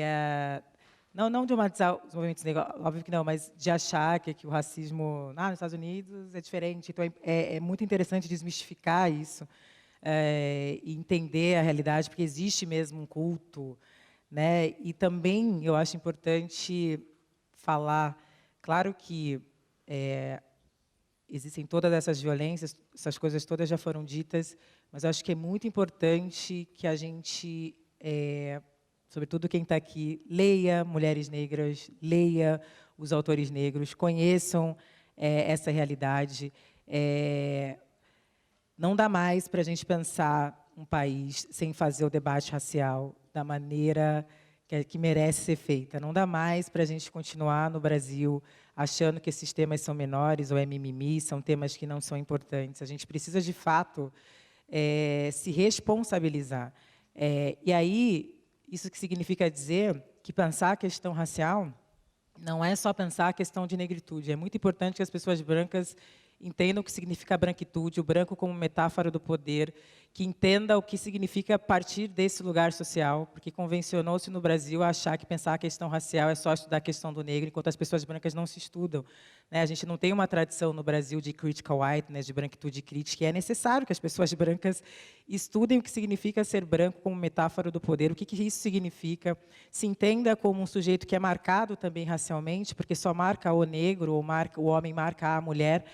não de romantizar os movimentos negros, óbvio que não, mas de achar que o racismo nos Estados Unidos é diferente. Então é muito interessante desmistificar isso e entender a realidade, porque existe mesmo um culto, né? E também eu acho importante falar, claro que existem todas essas violências, essas coisas todas já foram ditas, mas acho que é muito importante que a gente, sobretudo quem está aqui, leia mulheres negras, leia os autores negros, conheçam essa realidade. Não dá mais para a gente pensar um país sem fazer o debate racial da maneira que merece ser feita. Não dá mais para a gente continuar no Brasil achando que esses temas são menores ou mimimi, são temas que não são importantes. A gente precisa, de fato, se responsabilizar. E aí, isso que significa dizer que pensar a questão racial não é só pensar a questão de negritude. É muito importante que as pessoas brancas entendam o que significa a branquitude, o branco como metáfora do poder, que entenda o que significa partir desse lugar social, porque convencionou-se no Brasil a achar que pensar a questão racial é só estudar a questão do negro, enquanto as pessoas brancas não se estudam, né? A gente não tem uma tradição no Brasil de critical whiteness, de branquitude crítica, e é necessário que as pessoas brancas estudem o que significa ser branco como metáfora do poder, o que isso significa, se entenda como um sujeito que é marcado também racialmente, porque só marca o negro, ou o homem marca a mulher,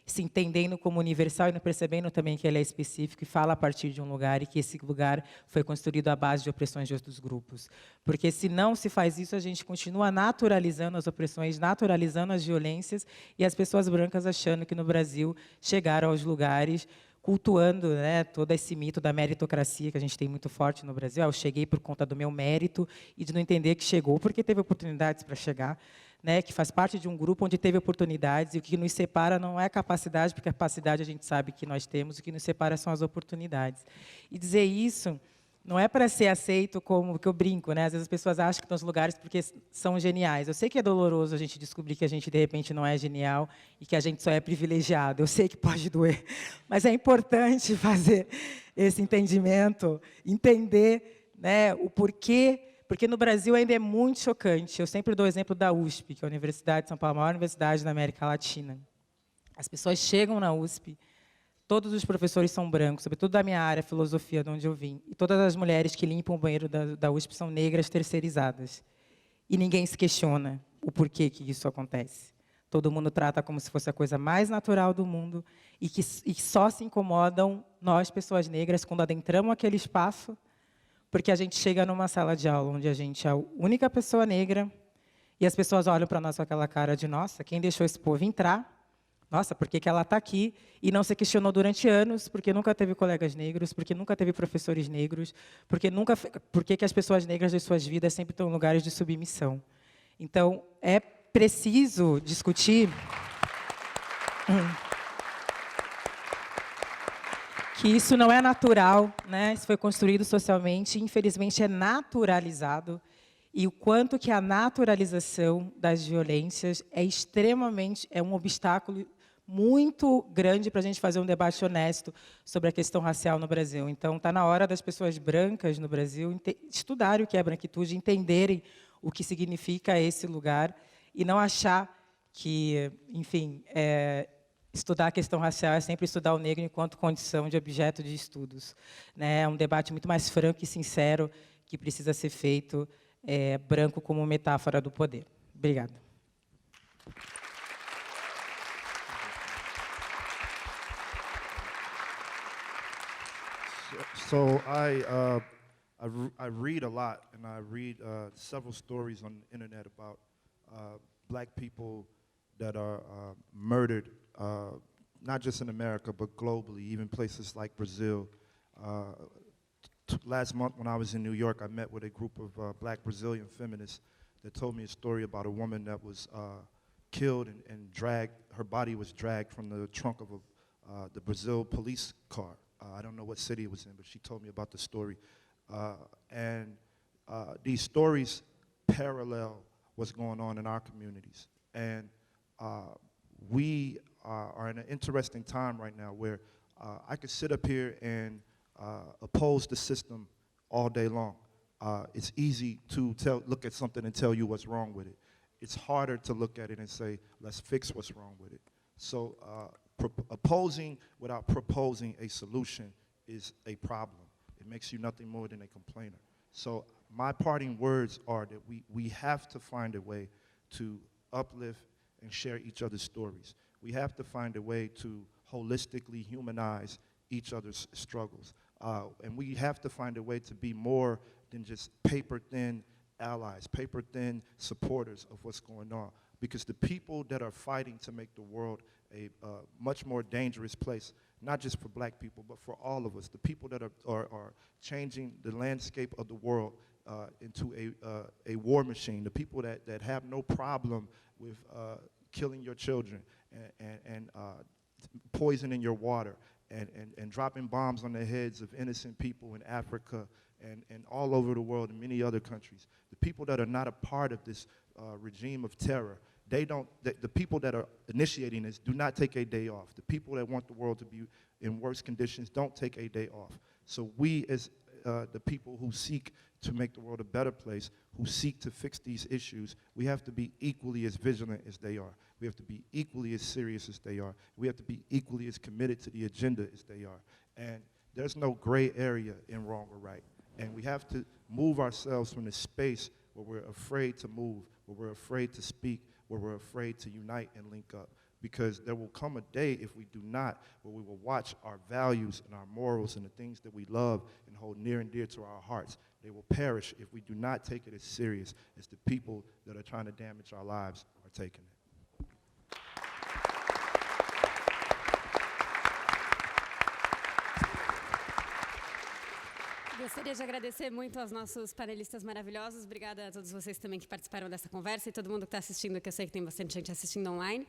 se entendendo como universal e não percebendo também que ele é específico e fala a partir de um lugar e que esse lugar foi construído à base de opressões de outros grupos. Porque, se não se faz isso, a gente continua naturalizando as opressões, naturalizando as violências e as pessoas brancas achando que no Brasil chegaram aos lugares cultuando, né, todo esse mito da meritocracia que a gente tem muito forte no Brasil. Eu cheguei por conta do meu mérito e de não entender que chegou porque teve oportunidades para chegar, né, que faz parte de um grupo onde teve oportunidades, e o que nos separa não é a capacidade, porque a capacidade a gente sabe que nós temos, o que nos separa são as oportunidades. E dizer isso não é para ser aceito como, que eu brinco, né? Às vezes as pessoas acham que estão nos lugares porque são geniais. Eu sei que é doloroso a gente descobrir que a gente, de repente, não é genial e que a gente só é privilegiado. Eu sei que pode doer, mas é importante fazer esse entendimento, entender, né, o porquê. Porque no Brasil ainda é muito chocante. Eu sempre dou o exemplo da USP, que é a Universidade de São Paulo, a maior universidade da América Latina. As pessoas chegam na USP, todos os professores são brancos, sobretudo da minha área, filosofia, de onde eu vim. E todas as mulheres que limpam o banheiro da USP são negras terceirizadas. E ninguém se questiona o porquê que isso acontece. Todo mundo trata como se fosse a coisa mais natural do mundo e só se incomodam nós, pessoas negras, quando adentramos aquele espaço, porque a gente chega numa sala de aula onde a gente é a única pessoa negra e as pessoas olham para nós com aquela cara de nossa, quem deixou esse povo entrar? Nossa, por que ela está aqui? E não se questionou durante anos, porque nunca teve colegas negros, porque nunca teve professores negros, por que as pessoas negras de suas vidas sempre estão em lugares de submissão. Então, é preciso discutir que isso não é natural, né? Isso foi construído socialmente, infelizmente é naturalizado, e o quanto que a naturalização das violências é um obstáculo muito grande para a gente fazer um debate honesto sobre a questão racial no Brasil. Então, está na hora das pessoas brancas no Brasil estudarem o que é branquitude, entenderem o que significa esse lugar e não achar que, enfim, estudar a questão racial é sempre estudar o negro enquanto condição de objeto de estudos, né? É um debate muito mais franco e sincero que precisa ser feito, branco como metáfora do poder. Obrigada. So I read a lot, and I read several stories on the internet about black people that are murdered, not just in America, but globally, even places like Brazil. Last month when I was in New York, I met with a group of black Brazilian feminists that told me a story about a woman that was killed and dragged, her body was dragged from the trunk of the Brazil police car. I don't know what city it was in, but she told me about the story. And these stories parallel what's going on in our communities. And we are in an interesting time right now where I could sit up here and oppose the system all day long. It's easy to look at something and tell you what's wrong with it. It's harder to look at it and say, let's fix what's wrong with it. So opposing without proposing a solution is a problem. It makes you nothing more than a complainer. So my parting words are that we have to find a way to uplift and share each other's stories. We have to find a way to holistically humanize each other's struggles. And we have to find a way to be more than just paper-thin allies, paper-thin supporters of what's going on. Because the people that are fighting to make the world a much more dangerous place, not just for black people, but for all of us, the people that are changing the landscape of the world into a war machine, the people that have no problem with killing your children and poisoning your water and dropping bombs on the heads of innocent people in Africa and all over the world and many other countries. The people that are not a part of this regime of terror, the people that are initiating this do not take a day off. The people that want the world to be in worse conditions don't take a day off. So we as the people who seek to make the world a better place, who seek to fix these issues, we have to be equally as vigilant as they are. We have to be equally as serious as they are. We have to be equally as committed to the agenda as they are. And there's no gray area in wrong or right. And we have to move ourselves from the space where we're afraid to move, where we're afraid to speak, where we're afraid to unite and link up. Because there will come a day, if we do not, where we will watch our values and our morals and the things that we love and hold near and dear to our hearts. They will perish if we do not take it as serious as the people that are trying to damage our lives are taking it. Gostaria de agradecer muito aos nossos panelistas maravilhosos. Obrigada a todos vocês também que participaram dessa conversa e todo mundo que está assistindo, que eu sei que tem bastante gente assistindo online.